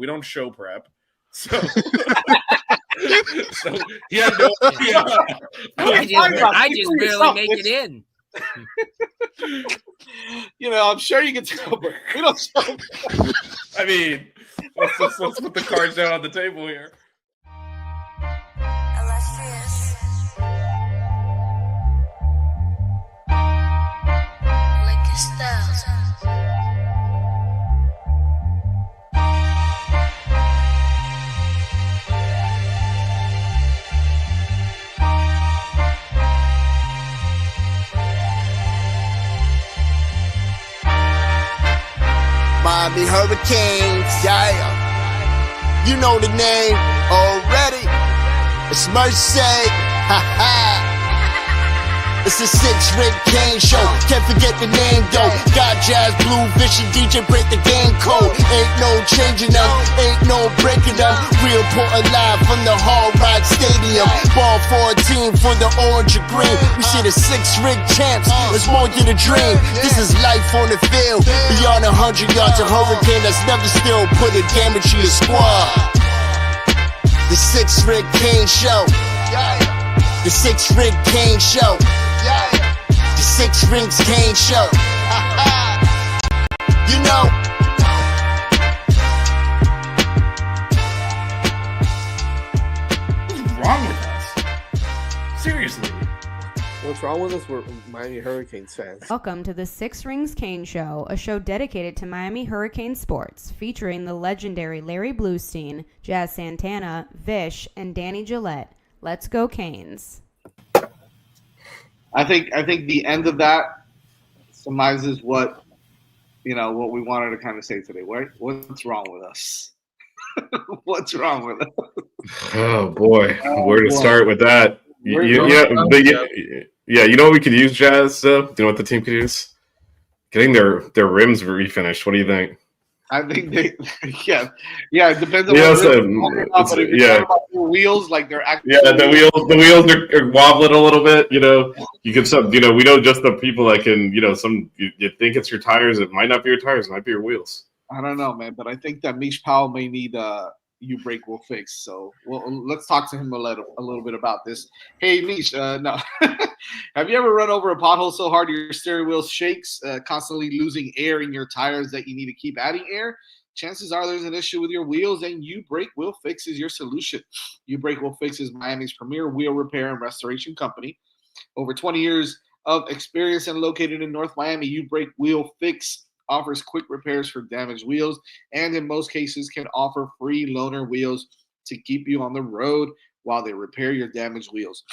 We don't show prep. So, so he had no idea. I just barely make it in. I'm sure you can tell, but we don't show. I mean, let's put the cards down on the table here. Miami Hurricanes, yeah. You know the name already. It's Mercy, ha ha. It's a 6-Rig Kane show. Can't forget the name though. Got Jazz, Blue, Vision, DJ, break the game code. Ain't no changing them, ain't no breaking them. Real Portland live from the Hard Rock Stadium. Ball 14 for the orange and green. We see the 6-Rig champs. It's more than a dream. This is life on the field. Beyond 100 yards, a hurricane that's never still put a damage to your squad. The 6-Rig Kane show. The 6-Rig Kane show. The 6 Rings Kane show. You know. What's wrong with us? Seriously. What's wrong with us? We're Miami Hurricanes fans. Welcome to the 6 Rings Kane Show, a show dedicated to Miami Hurricane sports, featuring the legendary Larry Bluestein, Jazz Santana, Vish, and Danny Gillette. Let's go Canes. I think the end of that summarizes what we wanted to kind of say today, right? What's wrong with us? What's wrong with us? Oh boy, where to start with that? You know what we could use, Jazz? Do you know what the team could use? Getting their rims refinished. What do you think? I think it depends on about the wheels, like they're actually the wheels are wobbling a little bit. You can we know just the people that can, you think it's your tires, it might not be your tires, it might be your wheels. I don't know, man, but I think that Mish Powell may need you break will fix. So let's talk to him a little bit about this. Hey Mish, no. Have you ever run over a pothole so hard your steering wheel shakes, constantly losing air in your tires that you need to keep adding air? Chances are there's an issue with your wheels, and U-Brake Wheel Fix is your solution. U-Brake Wheel Fix is Miami's premier wheel repair and restoration company. Over 20 years of experience and located in North Miami, U-Brake Wheel Fix offers quick repairs for damaged wheels, and in most cases can offer free loaner wheels to keep you on the road while they repair your damaged wheels.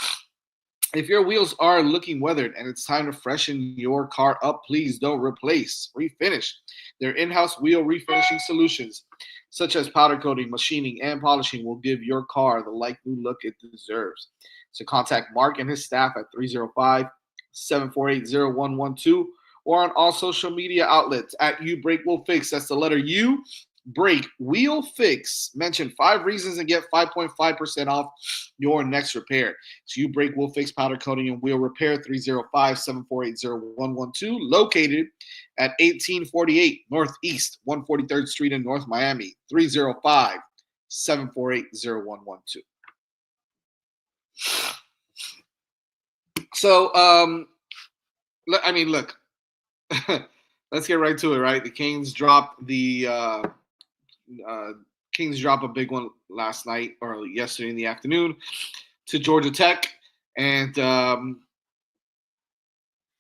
If your wheels are looking weathered and it's time to freshen your car up, please don't replace, refinish. Their in-house wheel refinishing solutions, such as powder coating, machining, and polishing, will give your car the like-new look it deserves. So contact Mark and his staff at 305-748-0112 or on all social media outlets at U-Brake Wheel Fix. That's the letter U. Brake Wheel Fix. Mention 5 reasons and get 5.5% off your next repair. So U-Brake Wheel Fix powder coating and wheel repair, 305-748-0112, located at 1848 Northeast 143rd Street in North Miami, 305-748-0112. So, look, let's get right to it, right? The Canes dropped a big one last night or yesterday in the afternoon to Georgia Tech. And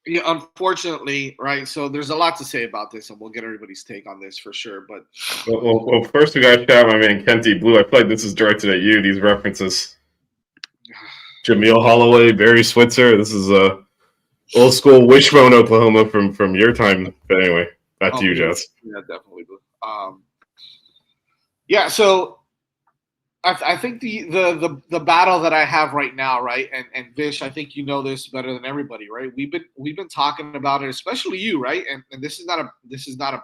unfortunately, right, so there's a lot to say about this, and we'll get everybody's take on this for sure. But well first we got to shout out my man Kenty Blue. I feel like this is directed at you, these references. Jameel Holloway, Barry Switzer. This is old school Wishbone, Oklahoma from your time. But anyway, back to you, Jess. Yeah, definitely. Yeah, so I think the battle that I have right now, right, and Vish, I think you know this better than everybody, right? We've been talking about it, especially you, right? And this is not a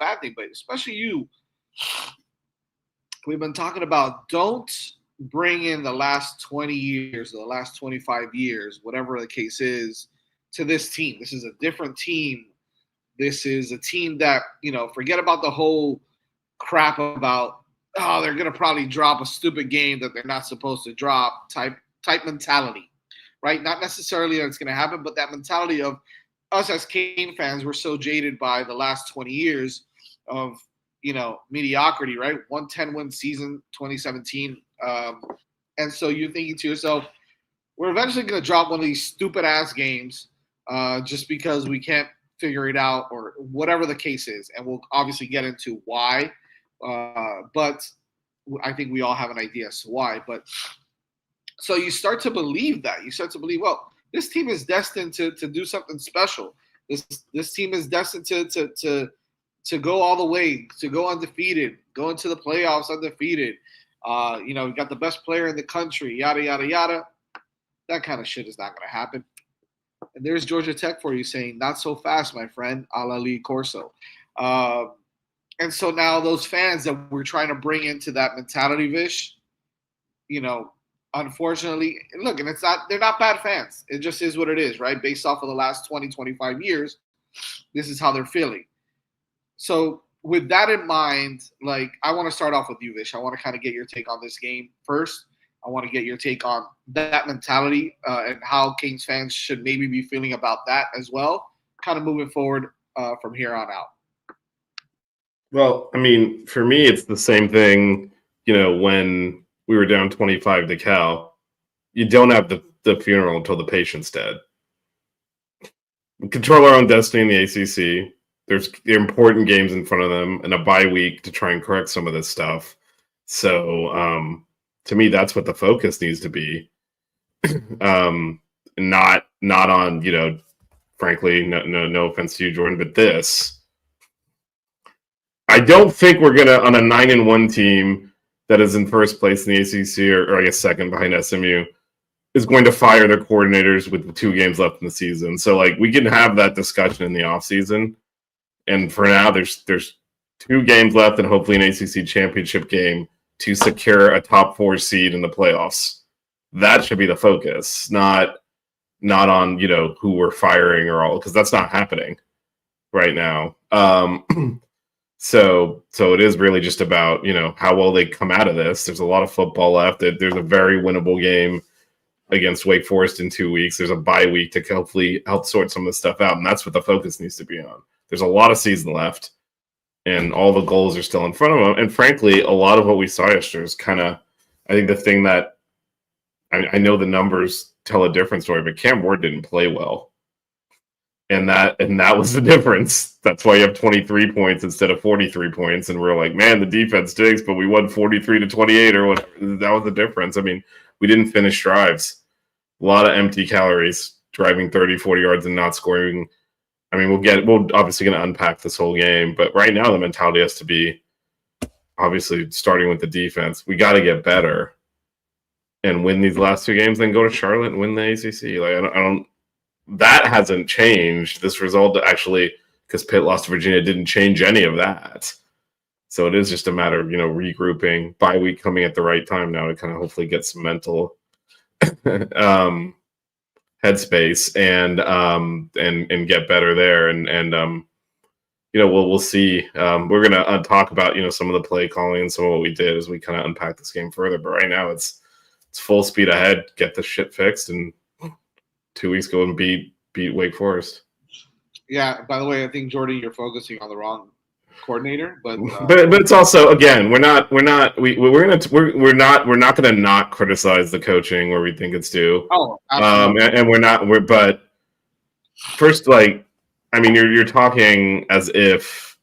bad thing, but especially you. We've been talking about don't bring in the last 20 years, or the last 25 years, whatever the case is, to this team. This is a different team. This is a team that, forget about the whole crap about oh, they're gonna probably drop a stupid game that they're not supposed to drop type mentality, right? Not necessarily that it's gonna happen, but that mentality of us as Kane fans, we're so jaded by the last 20 years of mediocrity, right? 110-win season, 2017, and so you're thinking to yourself, we're eventually gonna drop one of these stupid ass games, just because we can't figure it out or whatever the case is, and we'll obviously get into why. But I think we all have an idea as to why. But so you start to believe that. You start to believe, well, this team is destined to do something special. This team is destined to go all the way, to go undefeated, go into the playoffs undefeated. We got the best player in the country, yada, yada, yada. That kind of shit is not going to happen. And there's Georgia Tech for you saying, not so fast, my friend, a la Lee Corso. And so now those fans that we're trying to bring into that mentality, Vish, unfortunately, look, and they're not bad fans. It just is what it is, right? Based off of the last 20, 25 years, this is how they're feeling. So with that in mind, I want to start off with you, Vish. I want to kind of get your take on this game first. I want to get your take on that mentality and how Kings fans should maybe be feeling about that as well, kind of moving forward from here on out. Well, I mean, for me, it's the same thing, when we were down 25 to Cal. You don't have the funeral until the patient's dead. We control our own destiny in the ACC. There's important games in front of them and a bye week to try and correct some of this stuff. So, to me, that's what the focus needs to be. Not on, frankly, no offense to you, Jordan, but this. I don't think we're gonna, on a 9-1 team that is in first place in the ACC, or I guess second behind SMU, is going to fire their coordinators with 2 games left in the season. So we can have that discussion in the offseason. And for now, there's 2 games left and hopefully an ACC championship game to secure a top 4 seed in the playoffs. That should be the focus, not on who we're firing or all, because that's not happening right now. So it is really just about, how well they come out of this. There's a lot of football left. There's a very winnable game against Wake Forest in 2 weeks. There's a bye week to hopefully help sort some of this stuff out, and that's what the focus needs to be on. There's a lot of season left, and all the goals are still in front of them. And frankly, a lot of what we saw yesterday is kind of, I think the thing that, I know the numbers tell a different story, but Cam Ward didn't play well. And that was the difference. That's why you have 23 points instead of 43 points. And we're like, man, the defense stinks, but we won 43-28 or whatever. That was the difference. I mean, we didn't finish drives. A lot of empty calories, driving 30, 40 yards and not scoring. I mean, we're obviously going to unpack this whole game, but right now the mentality has to be, obviously, starting with the defense. We got to get better and win these last 2 games, then go to Charlotte and win the ACC. I don't. That hasn't changed. This result actually, because Pitt lost to Virginia, didn't change any of that. So it is just a matter of regrouping. Bye week coming at the right time now to kind of hopefully get some mental headspace and get better there. And we'll see. We're gonna talk about some of the play calling and some of what we did as we kind of unpack this game further. But right now it's full speed ahead. Get the shit fixed, and 2 weeks go and beat Wake Forest. Yeah. By the way, I think Jordan, you're focusing on the wrong coordinator, but it's also, again, we're not gonna not criticize the coaching where we think it's due. Oh, absolutely. But first, you're talking as if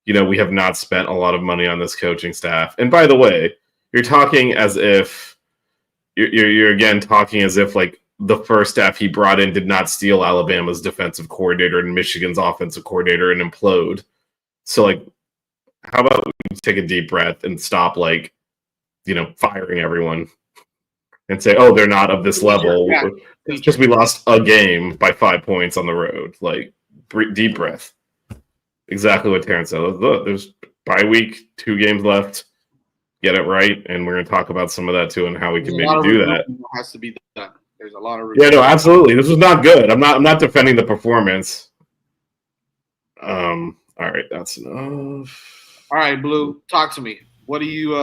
we have not spent a lot of money on this coaching staff. And by the way, you're talking as if you're again talking as if the first staff he brought in did not steal Alabama's defensive coordinator and Michigan's offensive coordinator and implode. So, how about we take a deep breath and stop, firing everyone and say, oh, they're not of this level. Yeah. It's just we lost a game by 5 points on the road. Deep breath. Exactly what Terrence said. Look, there's bye week, 2 games left. Get it right, and we're going to talk about some of that, too, and how we can maybe do that. Has to be done. There's a lot of absolutely. This was not good. I'm not defending the performance. All right, that's enough. All right, Blue, talk to me. what are you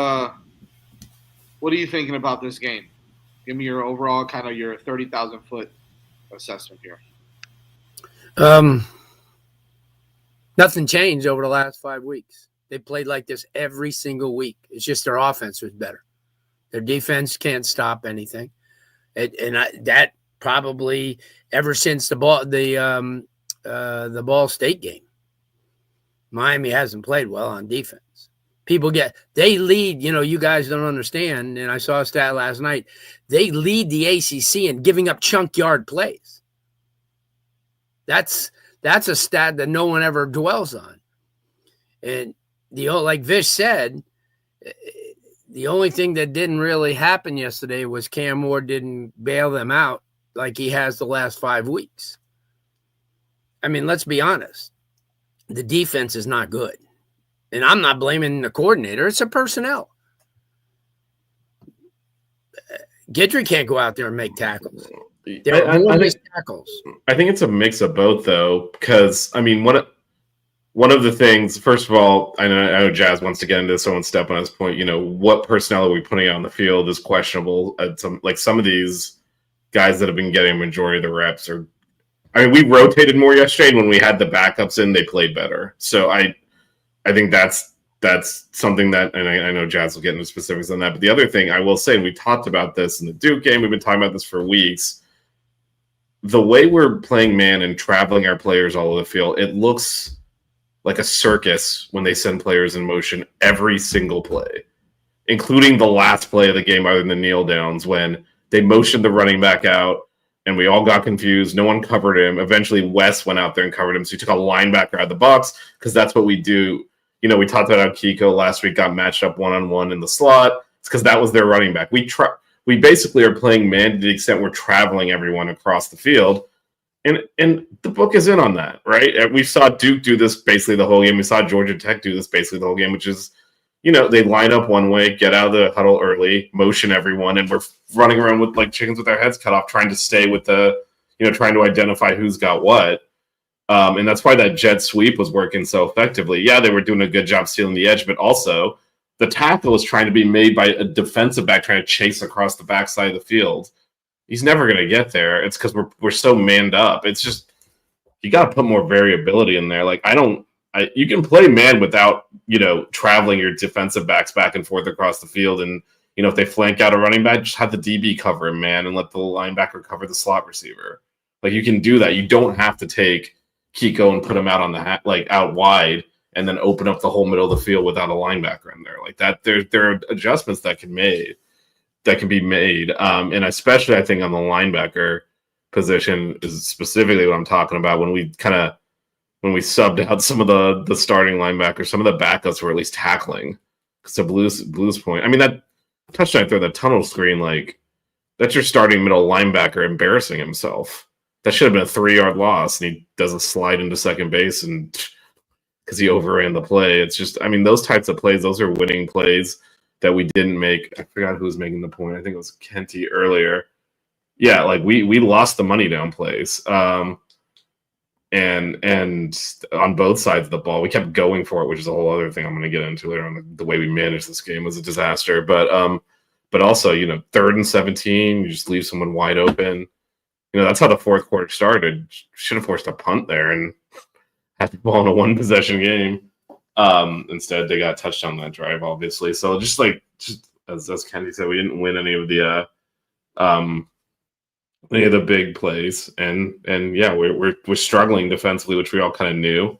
thinking about this game? Give me your overall kind of your 30,000-foot assessment here. Nothing changed over the last 5 weeks. They played like this every single week. It's just their offense was better. Their defense can't stop anything. That probably ever since the Ball State game, Miami hasn't played well on defense. They lead, you guys don't understand, and I saw a stat last night, they lead the ACC in giving up chunk yard plays. That's a stat that no one ever dwells on. And like Vish said, the only thing that didn't really happen yesterday was Cam Moore didn't bail them out like he has the last 5 weeks. I mean, let's be honest. The defense is not good. And I'm not blaming the coordinator. It's a personnel. Gidry can't go out there and make tackles. Tackles. I think it's a mix of both, though, because, I mean, one of the things, first of all, I know Jazz wants to get into this, so I won't step on his point. What personnel are we putting out on the field is questionable. Some of these guys that have been getting a majority of the reps are. I mean, we rotated more yesterday, and when we had the backups in, they played better. So I think that's something that, and I know Jazz will get into specifics on that. But the other thing I will say, and we talked about this in the Duke game, we've been talking about this for weeks. The way we're playing man and traveling our players all over the field, it looks like a circus when they send players in motion every single play, including the last play of the game other than the kneel downs when they motioned the running back out and we all got confused. No one covered him. Eventually, Wes went out there and covered him. So he took a linebacker out of the box because that's what we do. We talked about how Kiko last week got matched up one-on-one in the slot. It's because that was their running back. We basically are playing man to the extent we're traveling everyone across the field. And the book is in on that, right? We saw Duke do this basically the whole game. We saw Georgia Tech do this basically the whole game, which is, they line up one way, get out of the huddle early, motion everyone, and we're running around with like chickens with our heads cut off, trying to stay with trying to identify who's got what. And that's why that jet sweep was working so effectively. Yeah, they were doing a good job stealing the edge, but also the tackle was trying to be made by a defensive back trying to chase across the backside of the field. He's never going to get there. It's because we're so manned up. It's just you got to put more variability in there. Like you can play man without traveling your defensive backs back and forth across the field. And if they flank out a running back, just have the DB cover him, man, and let the linebacker cover the slot receiver. Like you can do that. You don't have to take Kiko and put him out on the out wide and then open up the whole middle of the field without a linebacker in there like that. There are adjustments that can be made. And especially I think on the linebacker position is specifically what I'm talking about when we subbed out some of the starting linebackers, some of the backups were at least tackling. So Blues point. I mean, that touchdown through the tunnel screen, like that's your starting middle linebacker embarrassing himself. That should have been a 3-yard loss, and he does a slide into second base and because he overran the play. It's just, I mean, those types of plays, those are winning plays that we didn't make. I forgot who was making the point. I think it was Kenty earlier. Yeah, like we lost the money down plays. And on both sides of the ball, we kept going for it, which is a whole other thing I'm going to get into later on. The way we managed this game was a disaster. But also, 3rd and 17, you just leave someone wide open. That's how the fourth quarter started. Should have forced a punt there and had the ball in a 1-possession game. Instead, they got a touchdown that drive, obviously. So just as Kenny said, we didn't win any of the big plays, and yeah, we're struggling defensively, which we all kind of knew.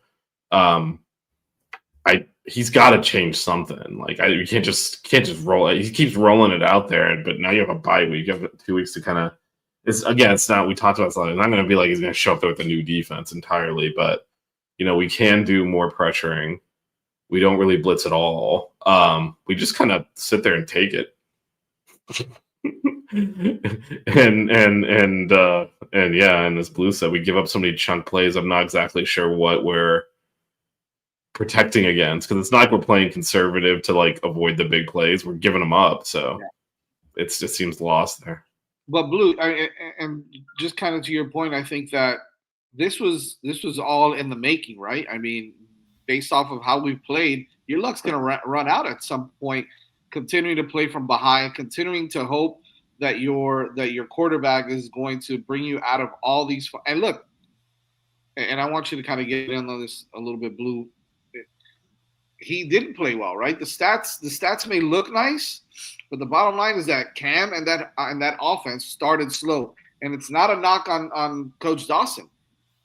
He's got to change something. Like you can't just roll it. He keeps rolling it out there, but now you have a bye week. You have 2 weeks to kind of. It's not. We talked about this. It's not going to be like he's going to show up there with a new defense entirely, but we can do more pressuring. We don't really blitz at all. We just kind of sit there and take it. and as Blue said, we give up so many chunk plays. I'm not exactly sure what we're protecting against because it's not like we're playing conservative to like avoid the big plays. We're giving them up, so it just seems lost there. But Blue, and just kind of to your point, I think that this was all in the making, right? I mean, based off of how we've played, your luck's going to run out at some point. Continuing to play from behind, continuing to hope that your quarterback is going to bring you out of all these. And look, and I want you to kind of get in on this a little bit, Blue. He didn't play well, right? The stats may look nice, but the bottom line is that Cam and that offense started slow. And it's not a knock on Coach Dawson.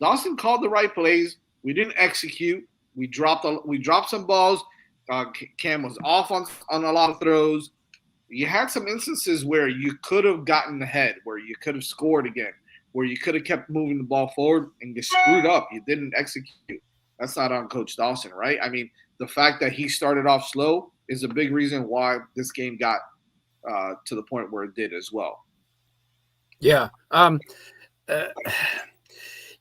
Dawson called the right plays. We didn't execute. We dropped some balls. Cam was off on a lot of throws. You had some instances where you could have gotten ahead, where you could have scored again, where you could have kept moving the ball forward and get screwed up. You didn't execute. That's not on Coach Dawson, right? I mean, the fact that he started off slow is a big reason why this game got to the point where it did as well. Yeah.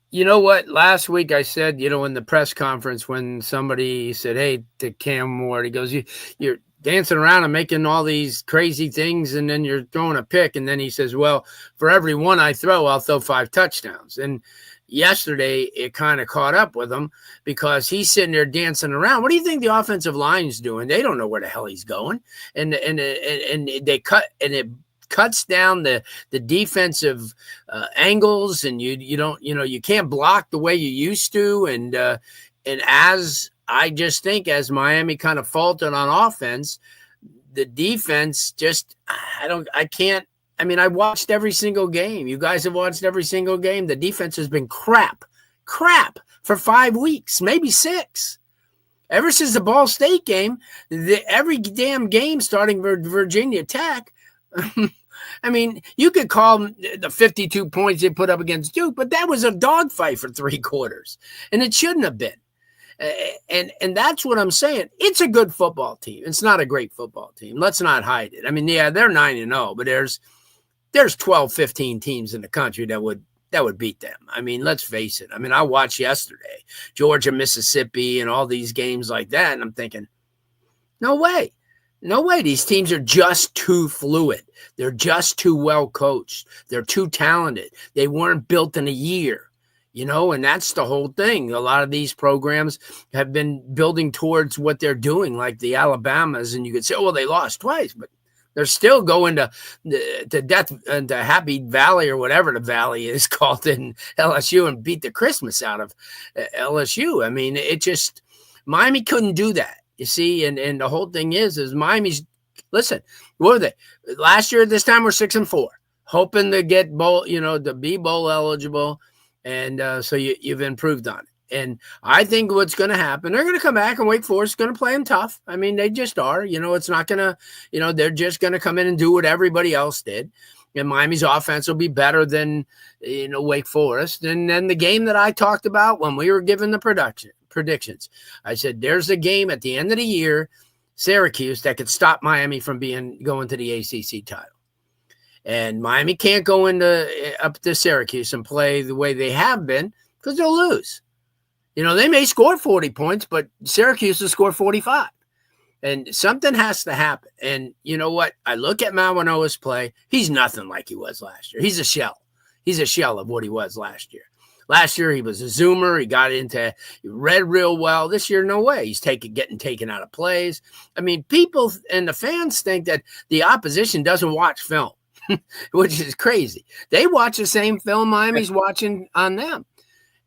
You know what? Last week I said, in the press conference when somebody said, hey, to Cam Ward, he goes, you're dancing around and making all these crazy things, and then you're throwing a pick. And then he says, well, for every one I throw, I'll throw 5 touchdowns. And yesterday it kind of caught up with him because he's sitting there dancing around. What do you think the offensive line's doing? They don't know where the hell he's going. And they it cuts down the defensive angles, and you can't block the way you used to. And as I just think, as Miami kind of faltered on offense, the defense just, I watched every single game. You guys have watched every single game. The defense has been crap for 5 weeks, maybe 6. Ever since the Ball State game, every damn game starting Virginia Tech. I mean, you could call the 52 points they put up against Duke, but that was a dogfight for 3 quarters, and it shouldn't have been. And that's what I'm saying. It's a good football team. It's not a great football team. Let's not hide it. I mean, yeah, they're 9-0, but there's 12, 15 teams in the country that would beat them. I mean, let's face it. I mean, I watched yesterday, Georgia, Mississippi, and all these games like that, and I'm thinking, no way. No way. These teams are just too fluid. They're just too well coached. They're too talented. They weren't built in a year, and that's the whole thing. A lot of these programs have been building towards what they're doing, like the Alabamas, and you could say, oh, well, they lost twice, but they're still going to death, to Happy Valley or whatever the valley is called in LSU and beat the Christmas out of LSU. I mean, Miami couldn't do that. You see, and the whole thing is Miami's, listen, what were they? Last year at this time, we're 6-4, hoping to get bowl, to be bowl eligible. And so you've improved on it. And I think what's going to happen, they're going to come back, and Wake Forest is going to play them tough. I mean, they just are. It's not going to, they're just going to come in and do what everybody else did. And Miami's offense will be better than, Wake Forest. And then the game that I talked about when we were given the predictions, I said, there's a game at the end of the year, Syracuse, that could stop Miami from going to the ACC title. And Miami can't go up to Syracuse and play the way they have been because they'll lose. They may score 40 points, but Syracuse will score 45. And something has to happen. And you know what? I look at Manoa's play. He's nothing like he was last year. He's a shell. He's a shell of what he was last year. Last year, he was a zoomer. He read real well. This year, no way. He's getting taken out of plays. I mean, people and the fans think that the opposition doesn't watch film, which is crazy. They watch the same film Miami's watching on them.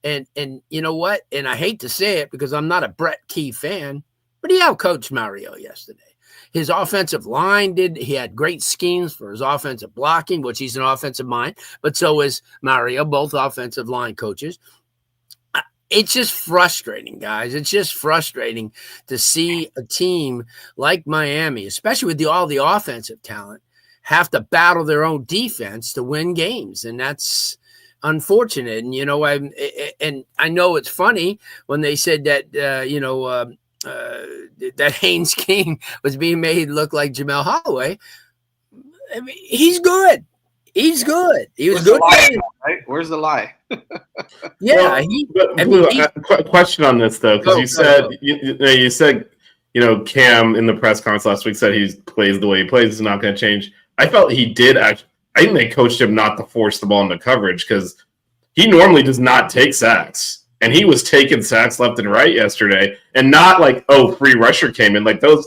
And you know what? And I hate to say it because I'm not a Brett Key fan, but he outcoached Mario yesterday. His offensive line he had great schemes for his offensive blocking, which he's an offensive mind, but so is Mario, both offensive line coaches. It's just frustrating, guys. It's just frustrating to see a team like Miami, especially with all the offensive talent, have to battle their own defense to win games. And that's unfortunate. And, I know it's funny when they said that, that Haynes King was being made look like Jamel Holloway. I mean, he's good. He's good. He was good. Right? Where's the lie? Yeah. Question on this though, because you said Cam in the press conference last week said he plays the way he plays is not going to change. I felt he did actually. I think they coached him not to force the ball into coverage because he normally does not take sacks. and he was taking sacks left and right yesterday, and not like, oh, free rusher came in like those.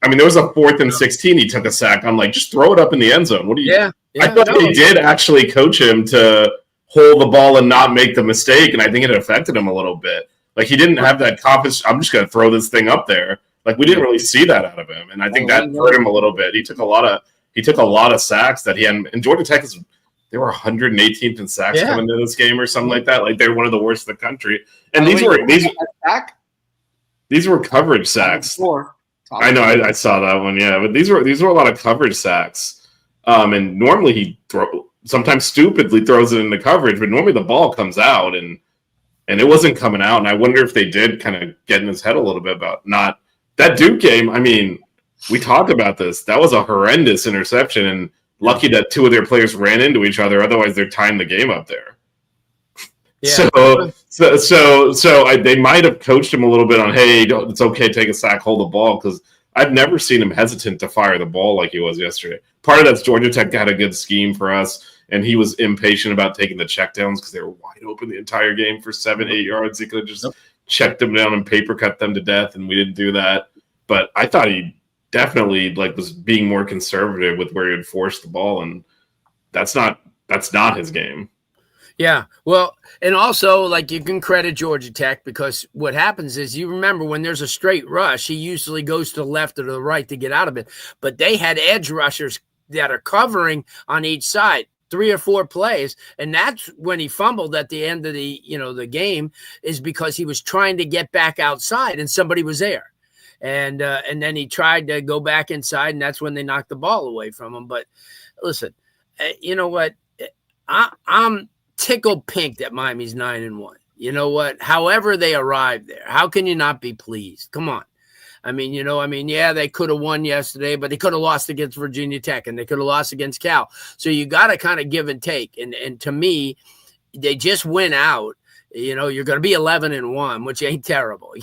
I mean, there was a 4th and 16. He took a sack. I'm like, just throw it up in the end zone. What do you? Yeah, I thought they did actually coach him to hold the ball and not make the mistake, and I think it affected him a little bit. Like he didn't have that confidence. I'm just going to throw this thing up there. Like we didn't really see that out of him, and I think that hurt him a little bit. He took a lot of sacks that he hadn't. And Georgia Tech they were 118th in sacks coming into this game or something like that. Like they're one of the worst in the country. And these were coverage sacks. I know, I saw that one, yeah. But these were a lot of coverage sacks. And normally he sometimes stupidly throws it into coverage, but normally the ball comes out and it wasn't coming out. And I wonder if they did kind of get in his head a little bit about not that Duke game. I mean, we talked about this. That was a horrendous interception, and lucky that 2 of their players ran into each other. Otherwise, they're tying the game up there. Yeah. So they might have coached him a little bit on, hey, it's okay, take a sack, hold the ball, because I've never seen him hesitant to fire the ball like he was yesterday. Part of that's Georgia Tech had a good scheme for us, and he was impatient about taking the checkdowns because they were wide open the entire game for 7-8 yards. He could have just checked them down and paper cut them to death, and we didn't do that. But I thought he definitely was being more conservative with where he would force the ball, and that's not his game. Yeah, well, and also, you can credit Georgia Tech because what happens is, you remember when there's a straight rush, he usually goes to the left or to the right to get out of it. But they had edge rushers that are covering on each side, 3 or 4 plays, and that's when he fumbled at the end of the game, is because he was trying to get back outside and somebody was there. And then he tried to go back inside, and that's when they knocked the ball away from him. But listen, you know what? I'm tickled pink that Miami's 9-1. You know what? However they arrived there, how can you not be pleased? Come on. Yeah, they could have won yesterday, but they could have lost against Virginia Tech, and they could have lost against Cal. So you got to kind of give and take. And to me, they just went out. You're going to be 11-1, which ain't terrible.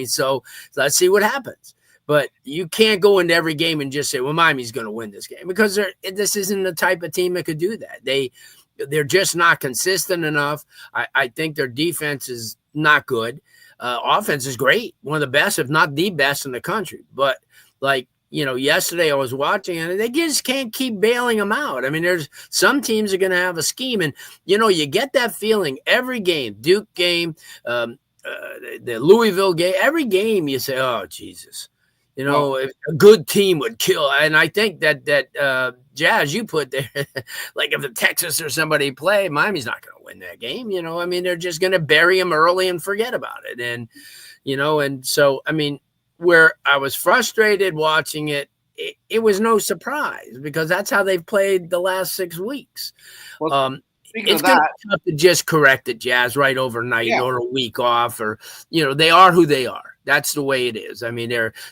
So let's see what happens. But you can't go into every game and just say, well, Miami's going to win this game, because this isn't the type of team that could do that. They're just not consistent enough. I think their defense is not good. Offense is great, one of the best, if not the best in the country. But yesterday I was watching, and they just can't keep bailing them out. I mean, there's some teams are going to have a scheme, and you get that feeling every game, Duke game, the Louisville game, every game you say, oh, Jesus. If a good team would kill. And I think that Jazz, you put there, if the Texas or somebody play, Miami's not going to win that game. They're just going to bury them early and forget about it. And, and so, where I was frustrated watching it, it was no surprise, because that's how they've played the last 6 weeks. It's going to be tough to just correct it, Jazz, right overnight or a week off, or, they are who they are. That's the way it is.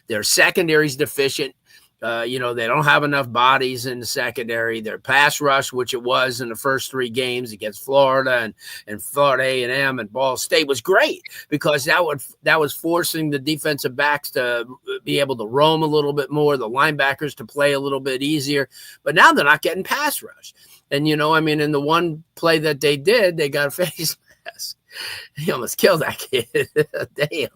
Their secondary's deficient. They don't have enough bodies in the secondary. Their pass rush, which it was in the first 3 games against Florida and Florida A&M and Ball State, was great, because that was forcing the defensive backs to be able to roam a little bit more, the linebackers to play a little bit easier. But now they're not getting pass rush. And, in the one play that they did, they got a face mask. He almost killed that kid. Damn.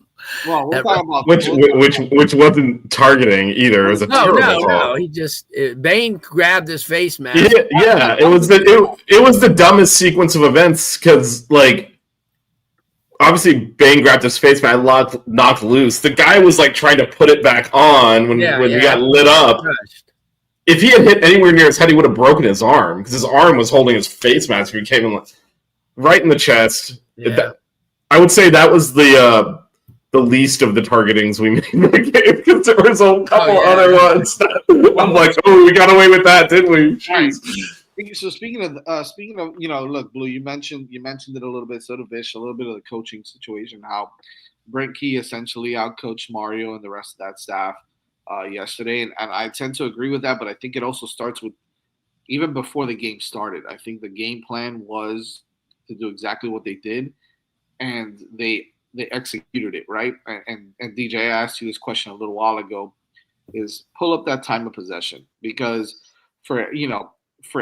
Well, we're talking about which wasn't targeting either. It was a terrible call. No. He just Bain grabbed his face mask. Yeah. It was the dumbest sequence of events, because obviously Bain grabbed his face mask, knocked loose. The guy was trying to put it back on when he got lit up. If he had hit anywhere near his head, he would have broken his arm, because his arm was holding his face mask. He came in right in the chest. Yeah. I would say that was the least of the targetings we made in the game, because there was a couple other ones that I'm like, oh, we got away with that, didn't we? Jeez. So speaking of, look, Blue, you mentioned it a little bit, so did Vish, a little bit of the coaching situation, how Brent Key essentially outcoached Mario and the rest of that staff yesterday, and I tend to agree with that, but I think it also starts with, even before the game started, I think the game plan was to do exactly what they did, and they executed it, right? And DJ, I asked you this question a little while ago, is pull up that time of possession, because for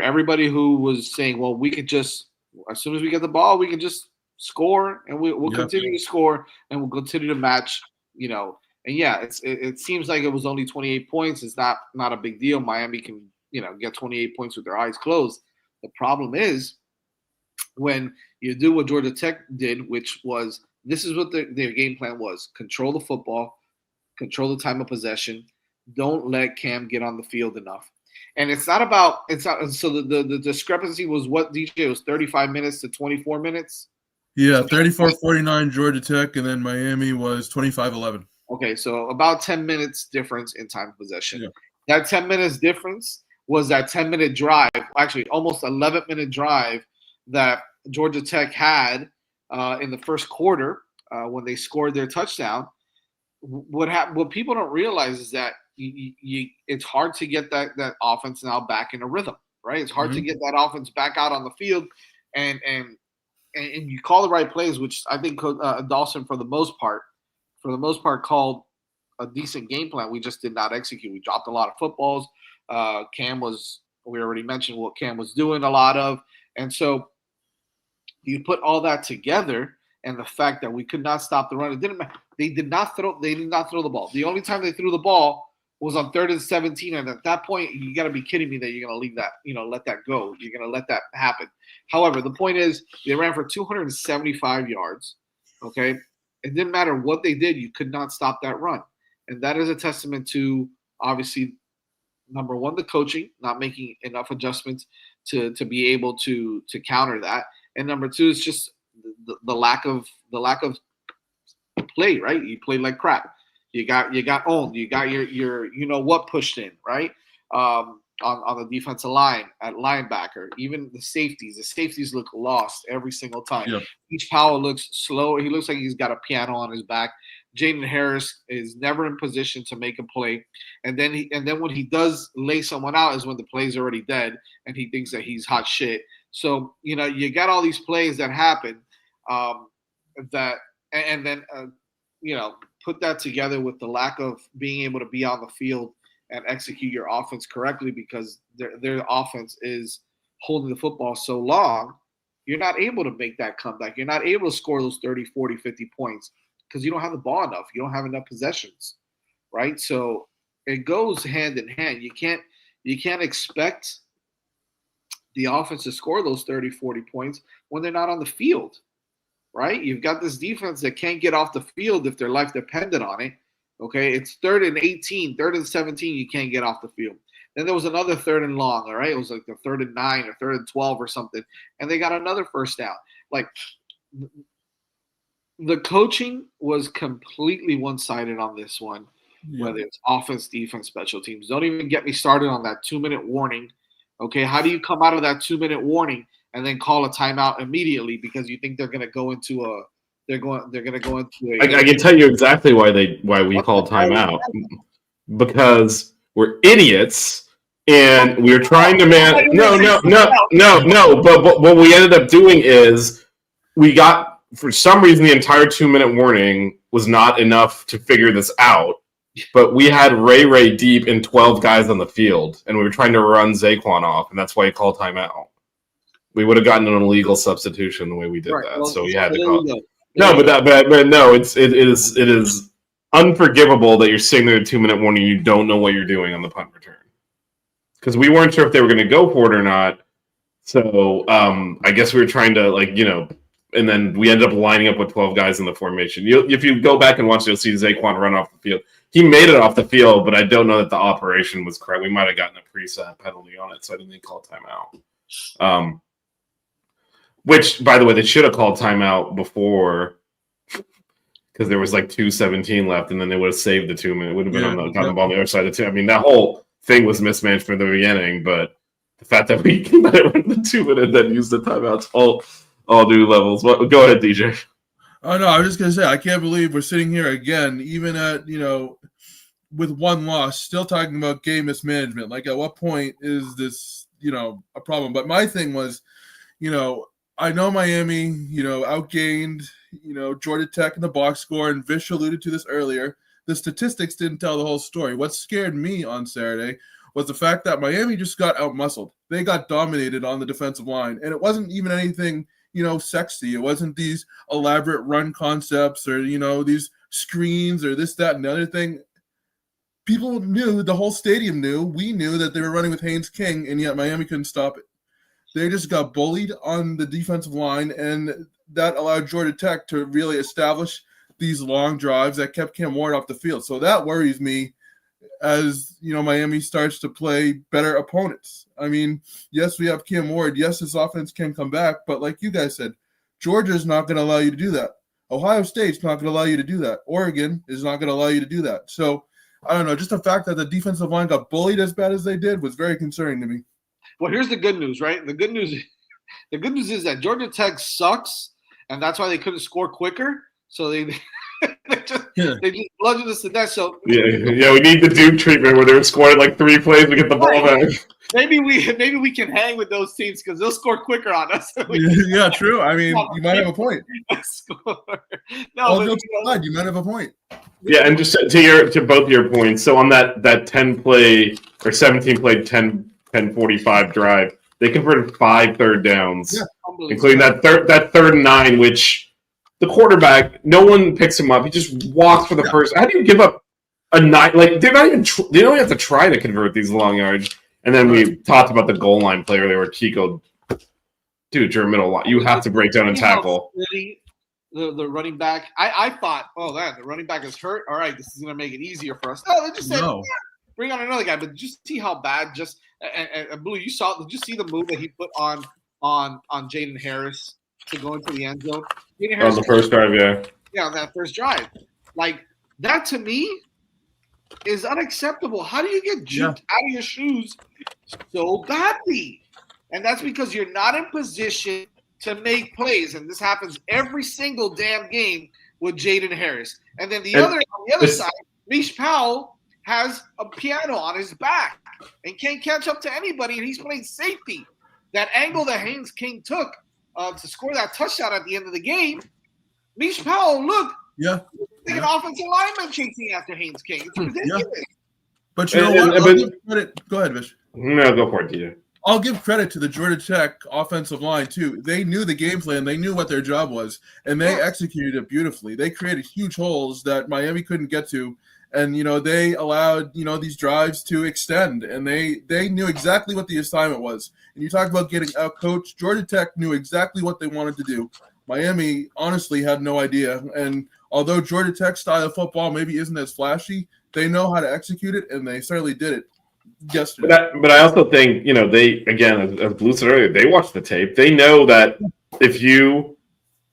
everybody who was saying, well, we could just, as soon as we get the ball, we can just score, and we'll Yep. continue to score, and we'll continue to match. And yeah, it seems like it was only 28 points. It's not a big deal. Miami can get 28 points with their eyes closed. The problem is when you do what Georgia Tech did, which was this is what their game plan was: control the football, control the time of possession, don't let Cam get on the field enough. And it's not. So the discrepancy was what, DJ? It was 35 minutes to 24 minutes. Yeah, 34-49 Georgia Tech, and then Miami was 25-11. Okay, so about 10 minutes difference in time of possession. Yeah. That 10 minutes difference was that 10-minute drive, actually almost 11-minute drive that Georgia Tech had in the first quarter when they scored their touchdown. What people don't realize is that it's hard to get that offense now back in a rhythm, right? It's hard to get that offense back out on the field, and you call the right plays, which I think Dawson for the most part called a decent game plan. We just did not execute. We dropped a lot of footballs. We already mentioned what Cam was doing a lot of, and so you put all that together, and the fact that we could not stop the run, it didn't matter. They did not throw the ball. The only time they threw the ball was on 3rd and 17, and at that point, you got to be kidding me that you're going to leave that, let that go. You're going to let that happen. However, the point is they ran for 275 yards. Okay, it didn't matter what they did. You could not stop that run, and that is a testament to obviously, number one, the coaching not making enough adjustments to be able to counter that, and number two is just the lack of play. Right, you played like crap. You got owned. You got your what pushed in, right? On the defensive line at linebacker, even the safeties look lost every single time. Yep. Each Powell looks slow. He looks like he's got a piano on his back. Jaden Harris is never in position to make a play, and then when he does lay someone out is when the play's already dead, and he thinks that he's hot shit. So you got all these plays that happen, put that together with the lack of being able to be on the field and execute your offense correctly because their offense is holding the football so long, you're not able to make that comeback. You're not able to score those 30, 40, 50 points because you don't have the ball enough. You don't have enough possessions, right? So it goes hand in hand. You can't expect the offense to score those 30, 40 points when they're not on the field. Right? You've got this defense that can't get off the field if their life depended on it. Okay, it's 3rd and 18, 3rd and 17, you can't get off the field. Then there was another 3rd and long, all right? It was like the 3rd and 9 or 3rd and 12 or something, and they got another first down. Like, the coaching was completely one-sided on this one, whether it's offense, defense, special teams. Don't even get me started on that 2-minute warning. Okay, how do you come out of that 2-minute warning and then call a timeout immediately because you think they're going to go into a I can tell you exactly why we called timeout. Because we're idiots and we're trying to No. But what we ended up doing is we got, for some reason, the entire 2-minute warning was not enough to figure this out. But we had Ray deep and 12 guys on the field, and we were trying to run Zaquan off, and that's why he called timeout. We would have gotten an illegal substitution the way we did that, so we had to call. It is unforgivable that you're sitting there at 2-minute warning. You don't know what you're doing on the punt return because we weren't sure if they were going to go for it or not. So I guess we were trying to and then we ended up lining up with 12 guys in the formation. If you go back and watch, you'll see Zaquan run off the field. He made it off the field, but I don't know that the operation was correct. We might have gotten a preset penalty on it, so I didn't think call timeout. Which, by the way, they should have called timeout before because there was 2:17 left, and then they would have saved the 2 minute. It would have been on the ball on the other side of the 2. I mean, that whole thing was mismanaged from the beginning, but the fact that we let it run the 2 minute and then use the timeouts all new levels. Well, go ahead, DJ. Oh no, I was just gonna say I can't believe we're sitting here again, even at with one loss, still talking about game mismanagement. Like, at what point is this a problem? But my thing was, I know Miami, outgained, Georgia Tech in the box score, and Vish alluded to this earlier. The statistics didn't tell the whole story. What scared me on Saturday was the fact that Miami just got outmuscled. They got dominated on the defensive line, and it wasn't even anything sexy. It wasn't these elaborate run concepts or, these screens or this, that, and the other thing. People knew, the whole stadium knew, we knew that they were running with Haynes King, and yet Miami couldn't stop it. They just got bullied on the defensive line, and that allowed Georgia Tech to really establish these long drives that kept Cam Ward off the field. So that worries me as, Miami starts to play better opponents. I mean, yes, we have Cam Ward. Yes, this offense can come back. But like you guys said, Georgia's not going to allow you to do that. Ohio State's not going to allow you to do that. Oregon is not going to allow you to do that. So, I don't know. Just the fact that the defensive line got bullied as bad as they did was very concerning to me. Well, here's the good news, right? The good news is that Georgia Tech sucks, and that's why they couldn't score quicker. So they just bludgeoned us to death. So yeah, we need the Duke treatment where they're scoring like 3 plays, we get the ball back. Maybe we can hang with those teams because they'll score quicker on us. Yeah, true. I mean, you might have a point. No, you might have a point. Yeah, and just to both your points. So on that 10 play or 17 play 10-45 drive, they converted 5 third downs, including that third and 9, which the quarterback, no one picks him up. He just walks for the first. How do you give up a 9? Like they don't even have to try to convert these long yards. And then we talked about the goal line play earlier where Chico, dude, you're a middle line. You have to break down and tackle. The running back, I thought, oh, man, the running back is hurt. All right, this is going to make it easier for us. No, they just said, bring on another guy. But just see how bad. And Blue, did you see the move that he put on Jaden Harris to go into the end zone? Jaden Harris on the first drive, yeah. Yeah, on that first drive. Like, that to me is unacceptable. How do you get juked out of your shoes so badly? And that's because you're not in position to make plays. And this happens every single damn game with Jaden Harris. And then on the other side, Mish Powell has a piano on his back and can't catch up to anybody, and he's playing safety. That angle that Haynes King took to score that touchdown at the end of the game, Mish Powell, look, like an offensive lineman chasing after Haynes King. It's ridiculous. Yeah. But you know what? I'll give credit. Go ahead, Vish. No, go for it, DJ. I'll give credit to the Georgia Tech offensive line, too. They knew the game plan. They knew what their job was, and they executed it beautifully. They created huge holes that Miami couldn't get to, and, they allowed, these drives to extend, and they knew exactly what the assignment was. And you talk about getting out-coached. Georgia Tech knew exactly what they wanted to do. Miami honestly had no idea, and although Georgia Tech's style of football maybe isn't as flashy, they know how to execute it, and they certainly did it yesterday. But I also think, they, again, as Blue said earlier, they watch the tape. They know that if you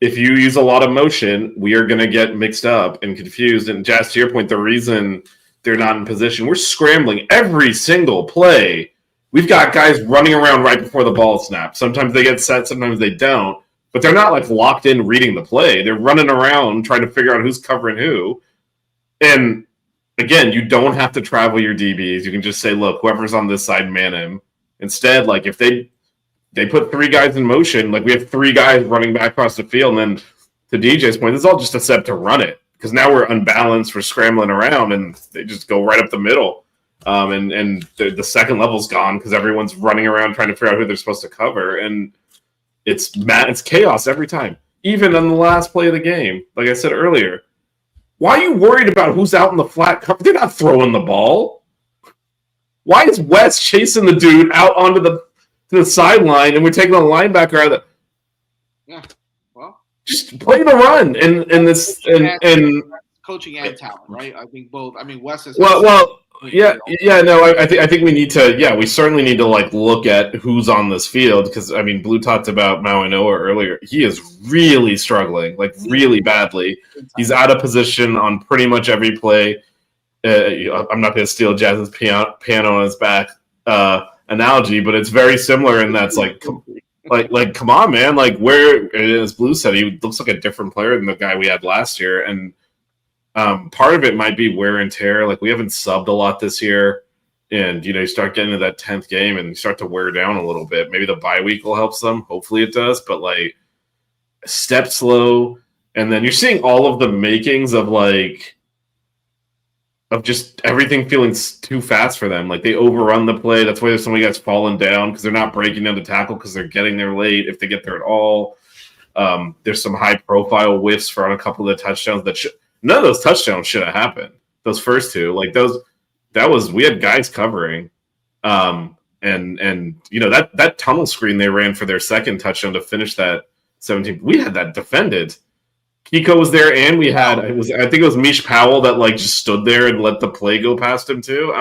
use a lot of motion, we are going to get mixed up and confused. And Jazz, to your point, the reason they're not in position, we're scrambling every single play. We've got guys running around right before the ball snaps. Sometimes they get set, sometimes they don't. But they're not like locked in reading the play. They're running around trying to figure out who's covering who. And again, you don't have to travel your DBs. You can just say, look, whoever's on this side, man him. Instead, like if they put 3 guys in motion, like we have 3 guys running back across the field, and then to DJ's point, this is all just a step to run it. Because now we're unbalanced, we're scrambling around, and they just go right up the middle. And the second level's gone because everyone's running around trying to figure out who they're supposed to cover. And it's chaos every time. Even on the last play of the game, like I said earlier, why are you worried about who's out in the flat cover? They're not throwing the ball. Why is West chasing the dude out onto the sideline and we're taking the linebacker out of the... Yeah, well... Just play the run and this... and coaching and talent, right? I think both. I mean, West is... Well, yeah, no, I think we need to, we certainly need to, like, look at who's on this field, because, I mean, Blue talked about Mawanoa earlier. He is really struggling, like, really badly. He's out of position on pretty much every play. I'm not going to steal Jazz's piano on his back analogy, but it's very similar in that's, like, come on, man. Like, where, as Blue said, he looks like a different player than the guy we had last year, and part of it might be wear and tear. Like, we haven't subbed a lot this year, and you start getting to that 10th game and you start to wear down a little bit. Maybe the bye week will help some. Hopefully it does, but like step slow, and then you're seeing all of the makings of just everything feeling too fast for them. Like they overrun the play. That's why there's so many guys falling down because they're not breaking down to tackle because they're getting there late if they get there at all. There's some high profile whiffs for on a couple of the touchdowns none of those touchdowns should have happened. Those first two, like we had guys covering. And you know, that tunnel screen they ran for their second touchdown to finish that 17. We had that defended. Kiko was there, and I think it was Mish Powell that like just stood there and let the play go past him too.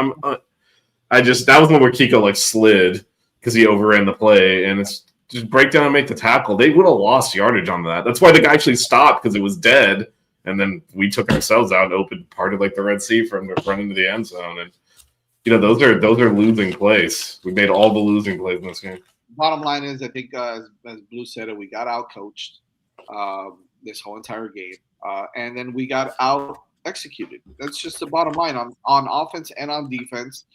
That was one where Kiko like slid because he overran the play, and it's just break down and make the tackle. They would have lost yardage on that. That's why the guy actually stopped, because it was dead, and then we took ourselves out and opened part of like the Red Sea for him to run into the end zone. And you know, those are losing plays. We made all the losing plays in this game. Bottom line is, I think as Blue said it, we got out coached this whole entire game, and then we got out executed. That's just the bottom line on offense and on defense.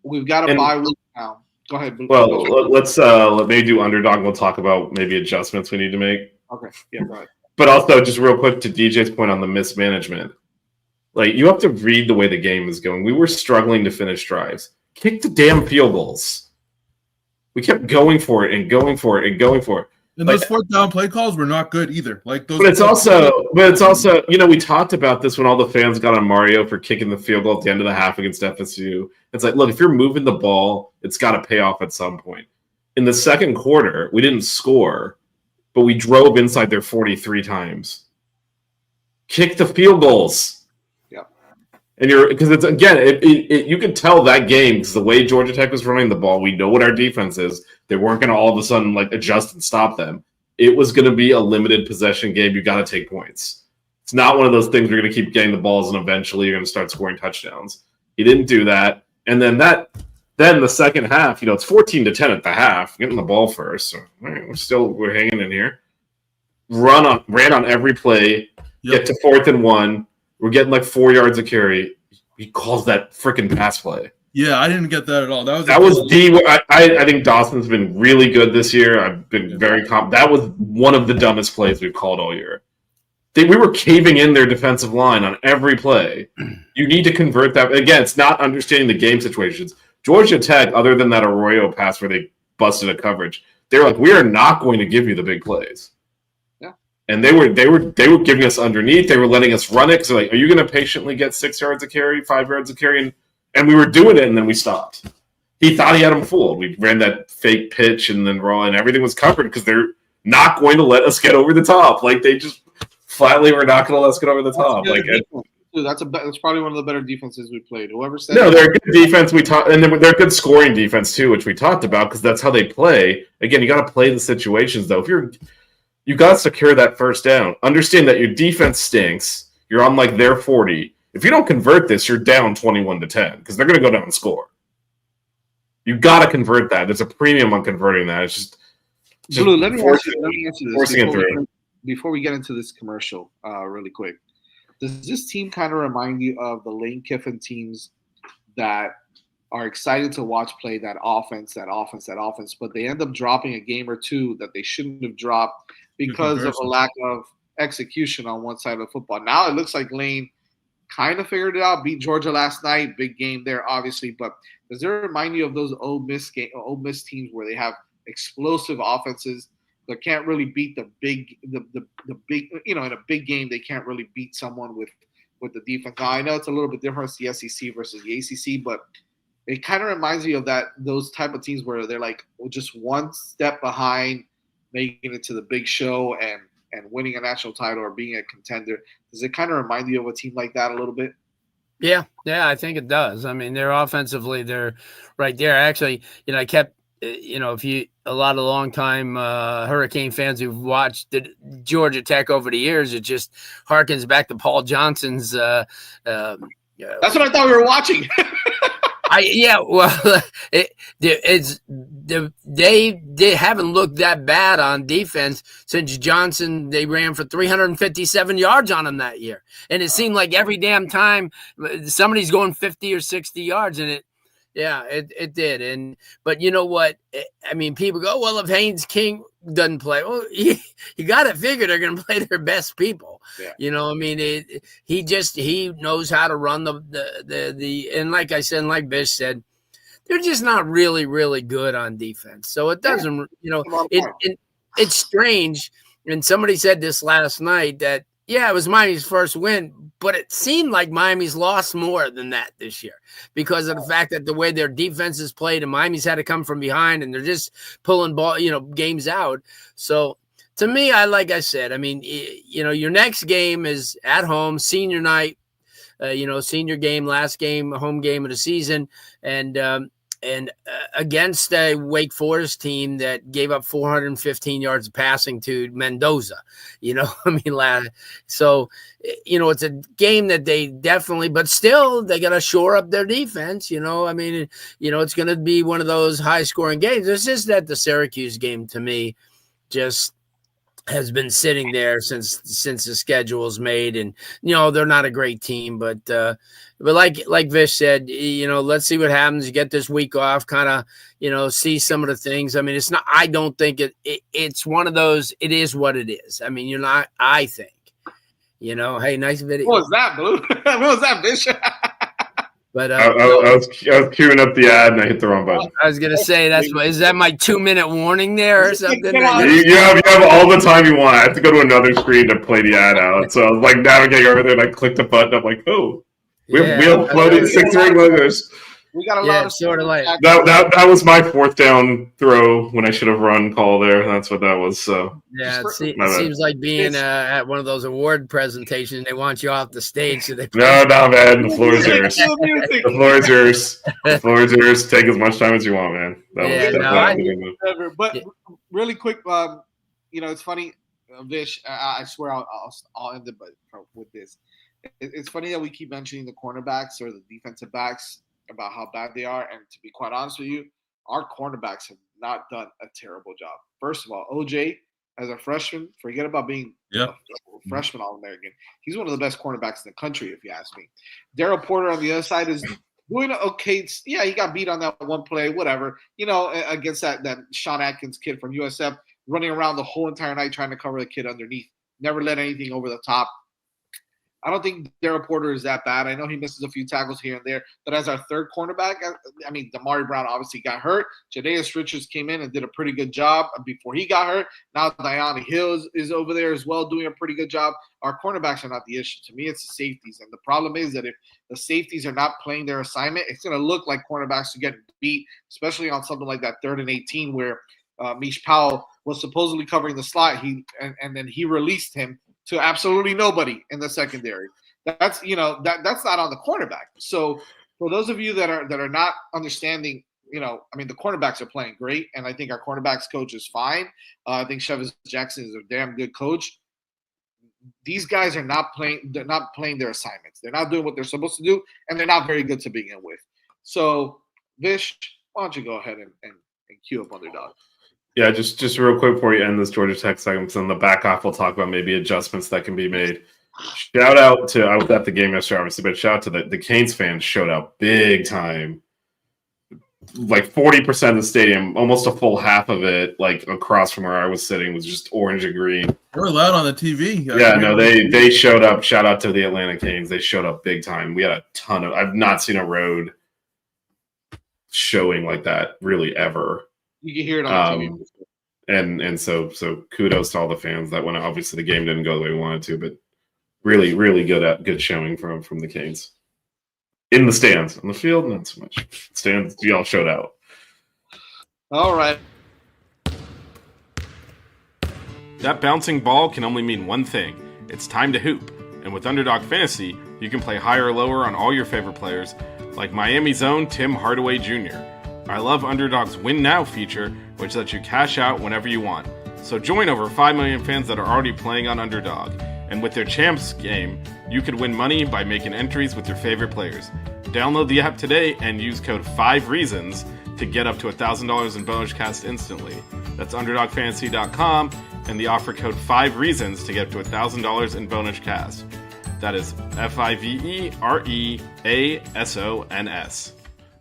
We've got a bye week now. Go ahead. Well, let's let me do Underdog. We'll talk about maybe adjustments we need to make. Okay. Yeah. Go ahead. But also, just real quick to DJ's point on the mismanagement. Like, you have to read the way the game is going. We were struggling to finish drives. Kick the damn field goals. We kept going for it and going for it and going for it. And those fourth down play calls were not good either. Like those. But it's also, you know, we talked about this when all the fans got on Mario for kicking the field goal at the end of the half against FSU. It's like, look, if you're moving the ball, it's got to pay off at some point. In the second quarter, we didn't score, but we drove inside there 43 times. Kick the field goals. Yep. And because it's, again, you could tell that game, because the way Georgia Tech was running the ball, we know what our defense is. They weren't going to all of a sudden like adjust and stop them. It was going to be a limited possession game. You got to take points. It's not one of those things where you're going to keep getting the balls and eventually you're going to start scoring touchdowns. He didn't do that. And then the second half, you know, it's 14-10 at the half, getting the ball first. So all right, we're hanging in here. Ran on every play. Get to 4th and 1. We're getting like 4 yards of carry. He calls that freaking pass play. Yeah, I didn't get that at all. I think Dawson's been really good this year. I've been very that was one of the dumbest plays we've called all year. We were caving in their defensive line on every play. You need to convert that. Again, it's not understanding the game situations. Georgia Tech, other than that Arroyo pass where they busted a coverage, they were like, we are not going to give you the big plays. Yeah. And they were giving us underneath. They were letting us run it. So like, are you going to patiently get 6 yards of carry, 5 yards of carry? And we were doing it, and then we stopped. He thought he had him fooled. We ran that fake pitch and then roll, and everything was covered because they're not going to let us get over the top. Like, they just flatly were not going to let us get over the top. Like, that's probably one of the better defenses we played. Whoever said no, they're a good defense. And they're good scoring defense too, which we talked about because that's how they play. Again, you got to play the situations though. If you got to secure that first down. Understand that your defense stinks. You're on like their 40. If you don't convert this, you're down 21-10 because they're going to go down and score. You got to convert that. There's a premium on converting that. It's just Blue. Let me answer this before we get into this commercial really quick. Does this team kind of remind you of the Lane Kiffin teams that are excited to watch play that offense, but they end up dropping a game or two that they shouldn't have dropped because of a lack of execution on one side of the football? Now it looks like Lane kind of figured it out, beat Georgia last night, big game there, obviously. But does it remind you of those Ole Miss teams where they have explosive offenses that can't really beat the big, you know, in a big game they can't really beat someone with the defense? Now I know it's a little bit different, the SEC versus the ACC, but it kind of reminds me of those type of teams where they're like just one step behind making it to the big show and winning a national title or being a contender. Does it kind of remind you of a team like that a little bit? Yeah, I think it does. I mean, they're offensively, they're right there. Actually, you know, I kept, you know, a lot of long-time Hurricane fans who've watched the Georgia Tech over the years, it just harkens back to Paul Johnson's. That's what I thought we were watching. They haven't looked that bad on defense since Johnson. They ran for 357 yards on him that year, and it seemed like every damn time somebody's going 50 or 60 yards, and it did. But you know what? I mean, people go, well, if Haynes King doesn't play, well, you got to figure they're going to play their best people. Yeah. You know, I mean, he knows how to run the and like I said, and like Bish said, they're just not really, really good on defense. So it doesn't, you know, it's strange. And somebody said this last night that, yeah, it was Miami's first win, but it seemed like Miami's lost more than that this year because of the fact that the way their defense is played and Miami's had to come from behind and they're just pulling games out. So to me, like I said, I mean, your next game is at home, senior night, senior game, last game, home game of the season. And against a Wake Forest team that gave up 415 yards of passing to Mendoza, so, it's a game that they definitely, but still they got to shore up their defense, it's going to be one of those high scoring games. It's just that the Syracuse game to me just has been sitting there since the schedule's made, and they're not a great team, but like Vish said, let's see what happens. You get this week off, kind of see some of the things. I mean, it's not. I don't think it's one of those. It is what it is. I mean, I think. Hey, nice video. What was that, Blue? What was that, Vish? But I was queuing up the ad and I hit the wrong button. I was gonna say is that my 2-minute warning there or something? You have all the time you want. I have to go to another screen to play the ad out. So I was like navigating over there and I clicked the button. I'm like, oh, we uploaded 6 ring logos. We got a lot of sort of like that was my 4th down throw when I should have run call there. That's what that was. So yeah, it seems like being at one of those award presentations. They want you off the stage, so they no, man. The floor is yours. The floor is yours. The floor is yours. Take as much time as you want, man. But really quick, it's funny, Vish. I swear I'll end it, but with this, it's funny that we keep mentioning the cornerbacks or the defensive backs about how bad they are, and to be quite honest with you, our cornerbacks have not done a terrible job. First of all, OJ as a freshman, forget about being a freshman All-American. He's one of the best cornerbacks in the country, if you ask me. Daryl Porter on the other side is doing okay. Yeah, he got beat on that one play, whatever. Against that Sean Atkins kid from USF, running around the whole entire night trying to cover the kid underneath. Never let anything over the top. I don't think Daryl Porter is that bad. I know he misses a few tackles here and there, but as our third cornerback, I mean, Damari Brown obviously got hurt. Jadaeus Richards came in and did a pretty good job before he got hurt. Now Diana Hill is over there as well doing a pretty good job. Our cornerbacks are not the issue. To me, it's the safeties. And the problem is that if the safeties are not playing their assignment, it's going to look like cornerbacks are getting beat, especially on something like that 3rd and 18 where Mish Powell was supposedly covering the slot. And then he released him to absolutely nobody in the secondary. That's that's not on the cornerback. So for those of you that are not understanding, the cornerbacks are playing great, and I think our cornerbacks coach is fine. I think Chevis Jackson is a damn good coach. These guys are not playing. They're not playing their assignments. They're not doing what they're supposed to do, and they're not very good to begin with. So Vish, why don't you go ahead and cue up Underdog? Yeah, just real quick before you end this Georgia Tech segment, so in the back off, we'll talk about maybe adjustments that can be made. Shout out to, I was at the game yesterday, obviously, but shout out to the Canes fans showed out big time. Like 40% of the stadium, almost a full half of it, like across from where I was sitting, was just orange and green. They were loud on the TV. Yeah, no, they showed up. Shout out to the Atlanta Canes. They showed up big time. We had a ton of, I've not seen a road showing like that really ever. You can hear it on TV. And so kudos to all the fans that went. Obviously, the game didn't go the way we wanted to, but really, really good showing from the Canes. In the stands. On the field, not so much. Stands, y'all showed out. All right. That bouncing ball can only mean one thing. It's time to hoop. And with Underdog Fantasy, you can play higher or lower on all your favorite players, like Miami's own Tim Hardaway Jr. I love Underdog's Win Now feature, which lets you cash out whenever you want. So join over 5 million fans that are already playing on Underdog. And with their Champs game, you could win money by making entries with your favorite players. Download the app today and use code 5REASONS to get up to $1,000 in bonus cast instantly. That's UnderdogFantasy.com and the offer code 5REASONS to get up to $1,000 in bonus cast. That is FIVEREASONS.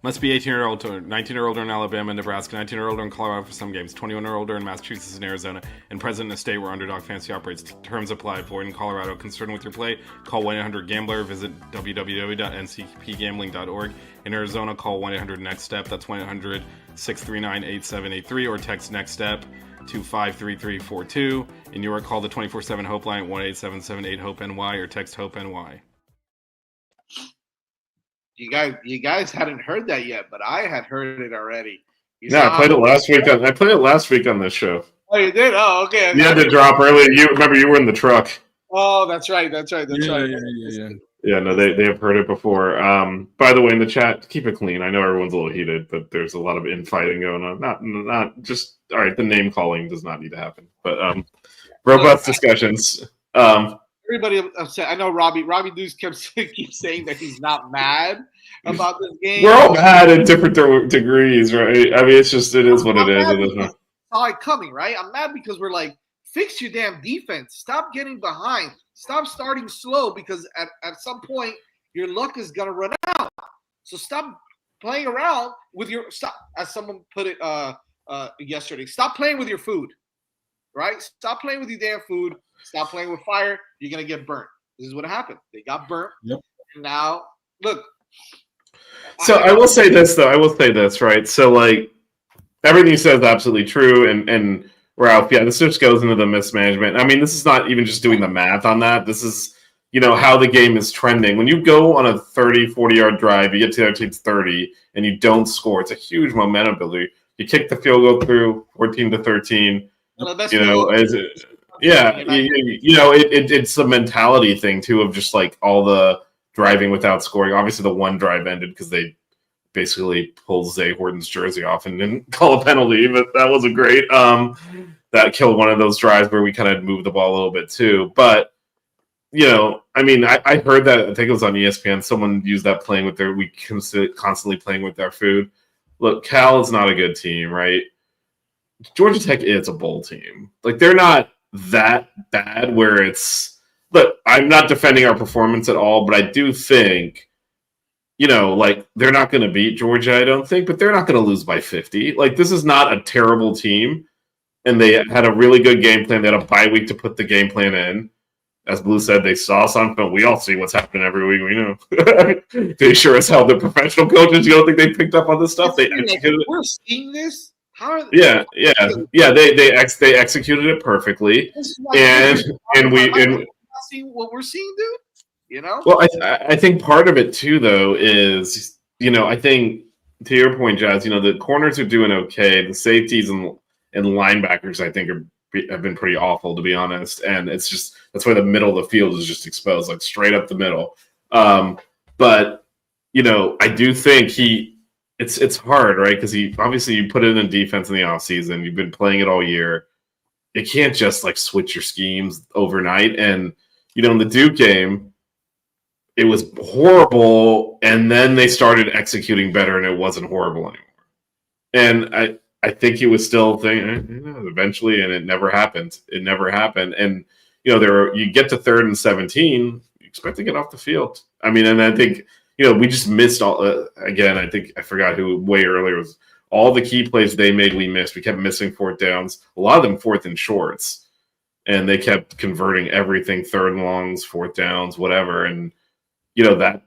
Must be 18 or older, 19 or older in Alabama and Nebraska, 19 or older in Colorado for some games, 21 or older in Massachusetts and Arizona, and present in a state where Underdog Fantasy operates. Terms apply. Void in Colorado. Concerned with your play? Call 1-800-GAMBLER. Visit www.ncpgambling.org. In Arizona, call 1-800-NEXT-STEP. That's 639-8783 or text Next Step to 53342. In New York, call the 24/7 Hope line at 1-877-8-HOPE-NY or text HOPE-NY. You guys hadn't heard that yet, but I had heard it already. I played it last week. I played it last week on this show. Oh, you did? Oh, okay. You had to drop early. You remember you were in the truck. Oh, that's right. That's right. Yeah, no, they have heard it before. By the way, in the chat, keep it clean. I know everyone's a little heated, but there's a lot of infighting going on. Not just all right. The name calling does not need to happen, but robust discussions. Everybody upset. I know Robbie Deuce keeps saying that he's not mad about this game. We're all mad in different degrees, right? I mean, it is what it is. Saw it coming, right? I'm mad because we're like, fix your damn defense. Stop getting behind. Stop starting slow because at some point your luck is gonna run out. So stop playing around with your stop. As someone put it yesterday, stop playing with your food. Right? Stop playing with your damn food. Stop playing with fire. You're gonna get burnt. This is what happened. They got burnt. Yep. And now look. So I will say this though. I will say this, right? So like everything you said is absolutely true, and Ralph, yeah, this just goes into the mismanagement. I mean, this is not even just doing the math on that. This is, how the game is trending. When you go on a 30, 40-yard drive, you get to the other team's 30, and you don't score. It's a huge momentum builder. You kick the field goal through 14-13. It's the mentality thing, too, of just, like, all the driving without scoring. Obviously, the one drive ended because they basically pulled Zay Horton's jersey off and didn't call a penalty, but that wasn't great. That killed one of those drives where we kind of moved the ball a little bit too. But I mean, I heard that. I think it was on ESPN. Someone used that we constantly playing with our food. Look, Cal is not a good team, right? Georgia Tech is a bowl team. Like they're not that bad. Where it's look, I'm not defending our performance at all, but I do think. Like they're not going to beat Georgia, I don't think, but they're not going to lose by 50. Like this is not a terrible team, and they had a really good game plan. They had a bye week to put the game plan in. As Blue said, they saw something. We all see what's happening every week. We know. They sure as hell, the professional coaches. You don't think they picked up on this stuff? They executed it. We're seeing this. Yeah. They executed it perfectly, and we seeing what we're seeing, dude. Well, I think part of it too, though, is I think to your point, Jazz. The corners are doing okay. The safeties and linebackers, I think, have been pretty awful, to be honest. And it's just that's why the middle of the field is just exposed, like straight up the middle. But I do think it's hard, right? Because obviously you put it in defense in the offseason. You've been playing it all year. You can't just like switch your schemes overnight. And in the Duke game. It was horrible, and then they started executing better, and it wasn't horrible anymore. And I think it was still a thing eventually, and it never happened. It never happened. And you get to 3rd and 17, you expect to get off the field. I mean, and I think we just missed all. Again, I think I forgot who way earlier was all the key plays they made. We missed. We kept missing 4th downs. A lot of them 4th and shorts, and they kept converting everything 3rd and longs, 4th downs, whatever, and. That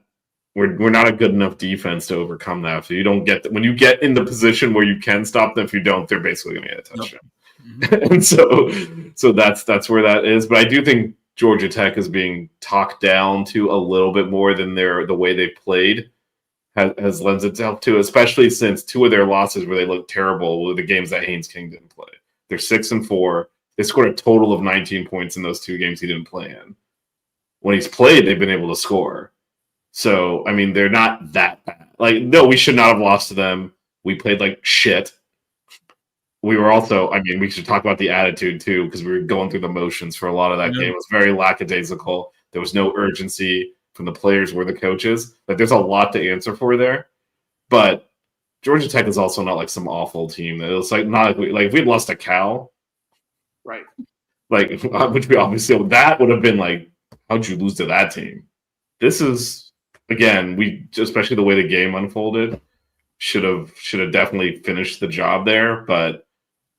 we're not a good enough defense to overcome that. So you don't get when you get in the position where you can stop them. If you don't, they're basically going to get a touchdown. Yep. And so that's where that is. But I do think Georgia Tech is being talked down to a little bit more than the way they played has lends itself to, especially since 2 of their losses where they looked terrible were the games that Haynes King didn't play. They're 6-4. They scored a total of 19 points in those 2 games he didn't play in. When he's played, they've been able to score. So, I mean, they're not that bad. Like, no, we should not have lost to them. We played like shit. We were also, I mean, we should talk about the attitude too, because we were going through the motions for a lot of that game. It was very lackadaisical. There was no urgency from the players or the coaches. Like, there's a lot to answer for there. But Georgia Tech is also not like some awful team. It was like not like if we'd lost to Cal, right? Like, which we obviously that would have been like, how'd you lose to that team? This is. Again, especially the way the game unfolded, should have definitely finished the job there. But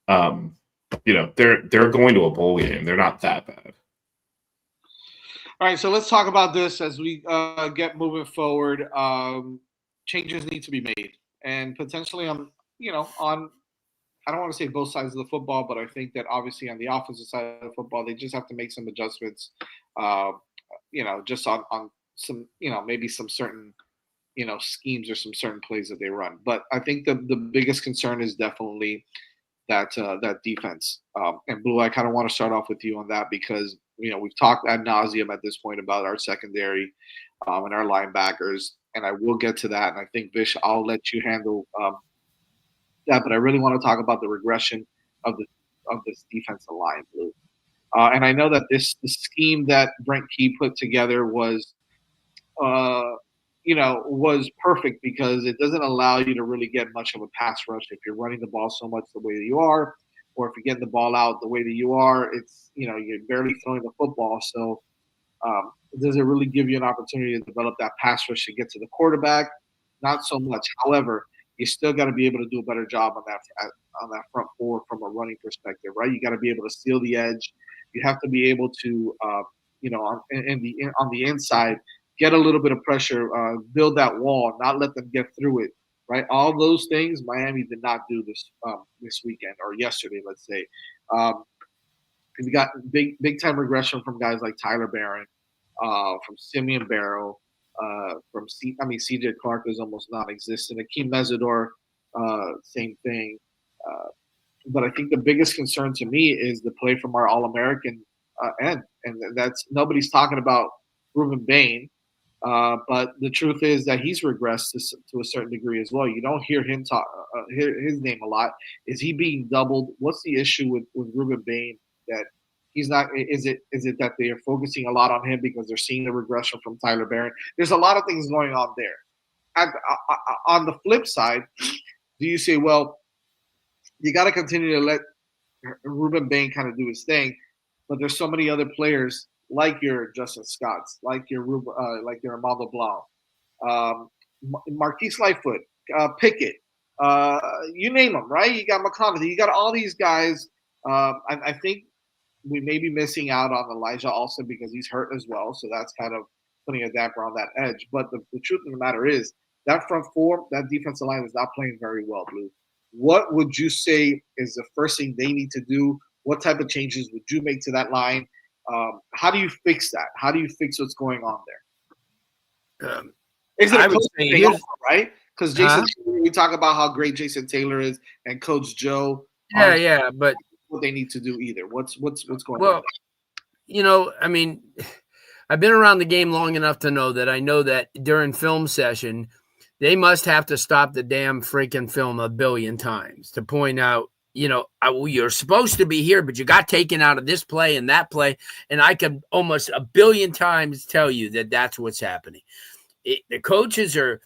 they're going to a bowl game. They're not that bad. All right, so let's talk about this as we get moving forward. Changes need to be made, and potentially, on, I don't want to say both sides of the football, but I think that obviously on the offensive side of the football, they just have to make some adjustments. Uh, just on some, maybe some certain, schemes or some certain plays that they run. But I think the biggest concern is definitely that defense. And Blue, I kind of want to start off with you on that because we've talked ad nauseum at this point about our secondary and our linebackers, and I will get to that. And I think Vish, I'll let you handle that, but I really want to talk about the regression of this defensive line, Blue. And I know that the scheme that Brent Key put together was was perfect because it doesn't allow you to really get much of a pass rush if you're running the ball so much the way that you are, or if you're getting the ball out the way that you are. It's you're barely throwing the football, so does it really give you an opportunity to develop that pass rush to get to the quarterback? Not so much. However, you still got to be able to do a better job on that front four from a running perspective, right? You got to be able to seal the edge. You have to be able to, on the inside, get a little bit of pressure, build that wall, not let them get through it, right? All those things Miami did not do this weekend or yesterday, let's say. We got big time regression from guys like Tyler Barron, from Simeon Barrow, CJ Clark is almost non-existent. Akeem Mesidor, same thing. But I think the biggest concern to me is the play from our All-American end, and that's nobody's talking about Ruben Bain. But the truth is that he's regressed to a certain degree as well. You don't hear him hear his name a lot. Is he being doubled? What's the issue with Ruben Bain that he's not? Is it that they are focusing a lot on him because they're seeing the regression from Tyler Barron? There's a lot of things going on there. On the flip side, do you say, well, you got to continue to let Ruben Bain kind of do his thing, but there's so many other players like your Justin Scotts, like your Armando Blanc, Marquise Lightfoot, Pickett, you name them, right? You got McConaughey, you got all these guys. I think we may be missing out on Elijah Alston because he's hurt as well, so that's kind of putting a damper on that edge. But the truth of the matter is that front four, that defensive line is not playing very well, Blue. What would you say is the first thing they need to do? What type of changes would you make to that line? How do you fix that? How do you fix what's going on there? Is it a coach thing also, right? Because Jason, we talk about how great Jason Taylor is and Coach Joe. Yeah, but what they need to do either. What's going on? Well, I mean, I've been around the game long enough to know that during film session, they must have to stop the damn freaking film a billion times to point out, you're supposed to be here, but you got taken out of this play and that play. And I could almost a billion times tell you that that's what's happening. The coaches are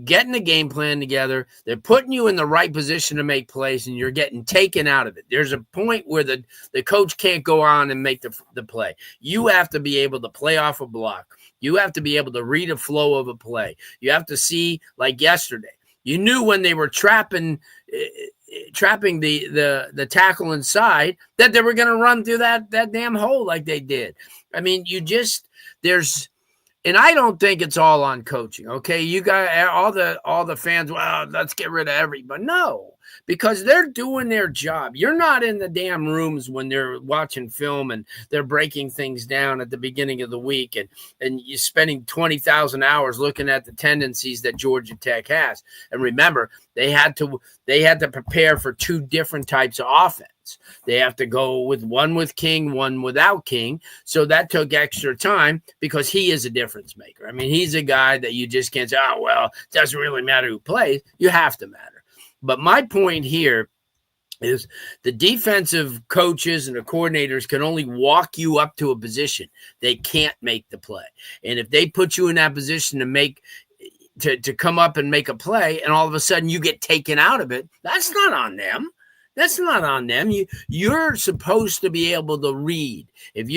getting the game plan together. They're putting you in the right position to make plays, and you're getting taken out of it. There's a point where the coach can't go on and make the play. You have to be able to play off a block. You have to be able to read a flow of a play. You have to see, like yesterday, you knew when they were trapping the tackle inside that they were going to run through that damn hole like they did. I mean, and I don't think it's all on coaching. Okay, you got all the fans. Well, let's get rid of everybody. No, because they're doing their job. You're not in the damn rooms when they're watching film and they're breaking things down at the beginning of the week, and you're spending 20,000 hours looking at the tendencies that Georgia Tech has. And remember, they had to prepare for two different types of offense. They have to go with one with King, one without King. So that took extra time because he is a difference maker. I mean, he's a guy that you just can't say, oh, well, it doesn't really matter who plays. You have to matter. But my point here is the defensive coaches and the coordinators can only walk you up to a position. They can't make the play. And if they put you in that position to come up and make a play, and all of a sudden you get taken out of it, that's not on them. That's not on them. You're supposed to be able to read. If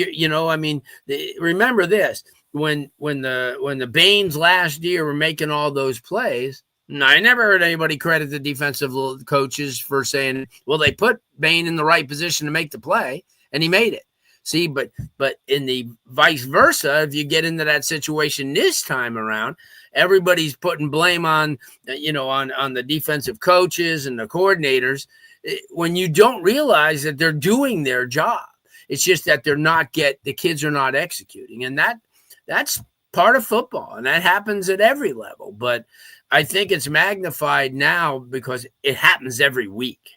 remember this, when the Baines last year were making all those plays, I never heard anybody credit the defensive coaches for saying, well, they put Bain in the right position to make the play, and he made it. See, but in the vice versa, if you get into that situation this time around, everybody's putting blame on, on the defensive coaches and the coordinators when you don't realize that they're doing their job. It's just that the kids are not executing. And that's part of football. And that happens at every level. But I think it's magnified now because it happens every week.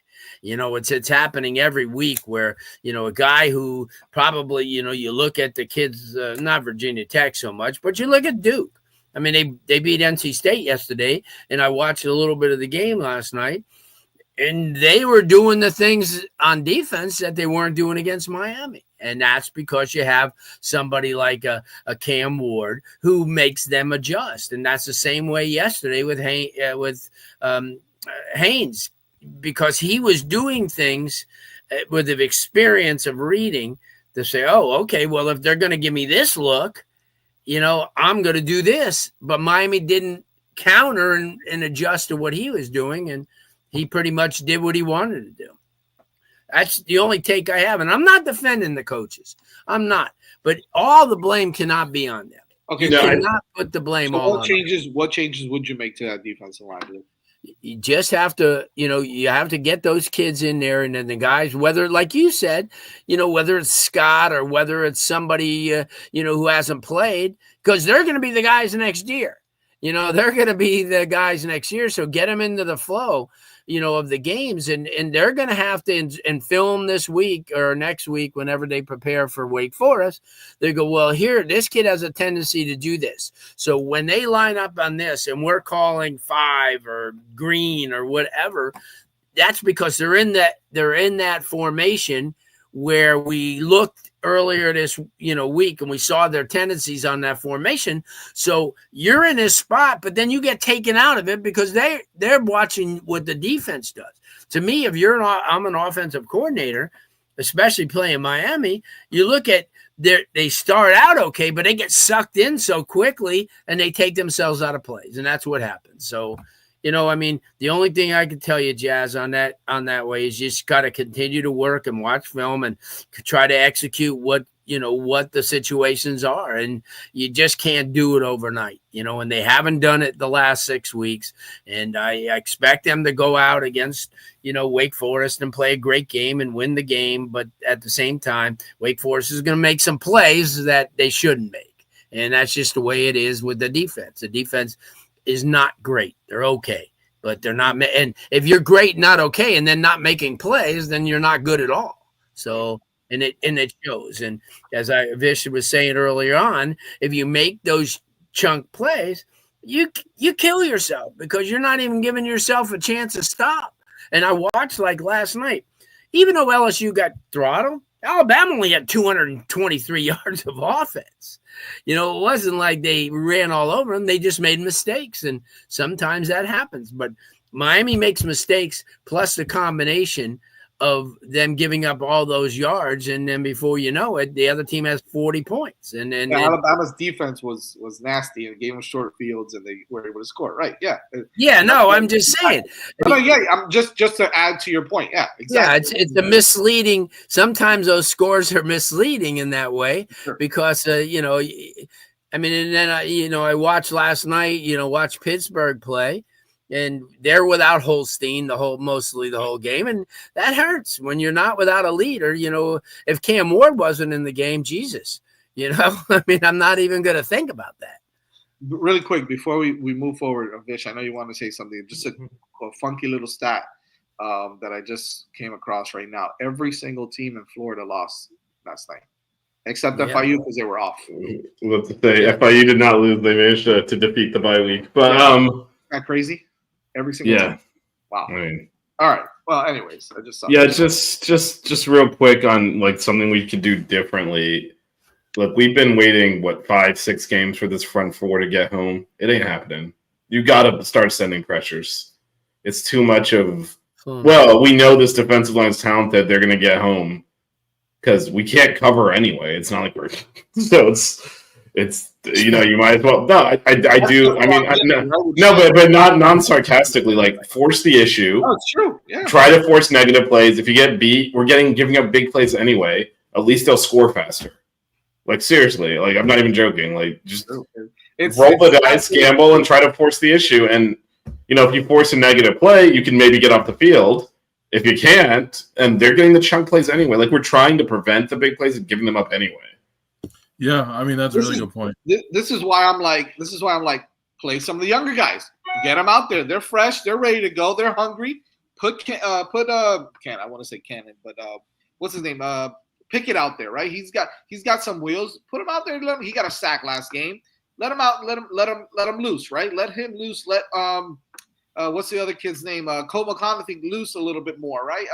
It's happening every week where, a guy who probably, you look at the kids, not Virginia Tech so much, but you look at Duke. I mean, they beat NC State yesterday, and I watched a little bit of the game last night, and they were doing the things on defense that they weren't doing against Miami. And that's because you have somebody like a Cam Ward who makes them adjust. And that's the same way yesterday with Haynes, because he was doing things with the experience of reading to say, oh, okay, well, if they're going to give me this look, I'm going to do this. But Miami didn't counter and adjust to what he was doing. And he pretty much did what he wanted to do. That's the only take I have. And I'm not defending the coaches. I'm not. But all the blame cannot be on them. Okay, you cannot put the blame all on them. What changes would you make to that defensive line? You just have to, you have to get those kids in there, and then the guys, whether, like you said, whether it's Scott or whether it's somebody, who hasn't played, because they're going to be the guys next year. They're going to be the guys next year. So get them into the flow, of the games, and they're going to have to and film this week or next week whenever they prepare for Wake Forest. They go, well, here, this kid has a tendency to do this. So when they line up on this and we're calling 5 or green or whatever, that's because they're in that formation where we looked earlier this week and we saw their tendencies on that formation. So you're in this spot, but then you get taken out of it because they're watching what the defense does. To me, if I'm an offensive coordinator, especially playing Miami, you look at they start out okay, but they get sucked in so quickly and they take themselves out of plays, and that's what happens. So the only thing I can tell you, Jazz, on that way is you just got to continue to work and watch film and try to execute what the situations are. And you just can't do it overnight, and they haven't done it the last 6 weeks. And I expect them to go out against, Wake Forest and play a great game and win the game. But at the same time, Wake Forest is going to make some plays that they shouldn't make. And that's just the way it is with the defense. The defense is not great. They're okay, but they're not. And if you're great, not okay, and then not making plays, then you're not good at all. So, and it shows. And as Vish was saying earlier on, if you make those chunk plays, you kill yourself because you're not even giving yourself a chance to stop. And I watched like last night, even though LSU got throttled, Alabama only had 223 yards of offense. It wasn't like they ran all over them. They just made mistakes, and sometimes that happens. But Miami makes mistakes, plus the combination of them giving up all those yards, and then before you know it, the other team has 40 points. And Alabama's defense was nasty and gave them short fields, and they were able to score. Right? Yeah. Yeah. No, I'm just saying. I'm just to add to your point. Yeah. Exactly. Yeah, it's a misleading. Sometimes those scores are misleading in that way because and then I watched last night. Watched Pittsburgh play. And they're without Holstein mostly the whole game. And that hurts when you're not without a leader. If Cam Ward wasn't in the game, Jesus, I'm not even going to think about that. Really quick, before we move forward, Vish, I know you want to say something. Just a funky little stat that I just came across right now. Every single team in Florida lost last night, except FIU because they were off. Let's say FIU did not lose. They managed to defeat the bye week. But isn't that crazy? Every single time. Wow. All right. Well, anyways, I just saw just real quick on like something we could do differently. Look, we've been waiting 5-6 games for this front four to get home. It ain't happening. You got to start sending pressures. It's too much of we know this defensive line's talented. They're going to get home because we can't cover anyway. It's not like we're so it's you might as well. No, I do. I mean, but not non-sarcastically. Like, force the issue. Oh, it's true. Yeah. Try to force negative plays. If you get beat, we're giving up big plays anyway. at least they'll score faster. Like, seriously, like, I'm not even joking. Like, just roll the dice, gamble, and try to force the issue. And, you know, if you force a negative play, you can maybe get off the field. If you can't, and they're getting the chunk plays anyway. Like, we're trying to prevent the big plays and giving them up anyway. Yeah, I mean, that's a really good point. This is why I'm like, play some of the younger guys. Get them out there. They're fresh. They're ready to go. They're hungry. Put I want to say Cannon, but what's his name? Pickett out there, right? He's got some wheels. Put him out there. He got a sack last game. Let him out. Let him loose, right? Let him loose. Let what's the other kid's name? Cole McConaughey loose a little bit more, right?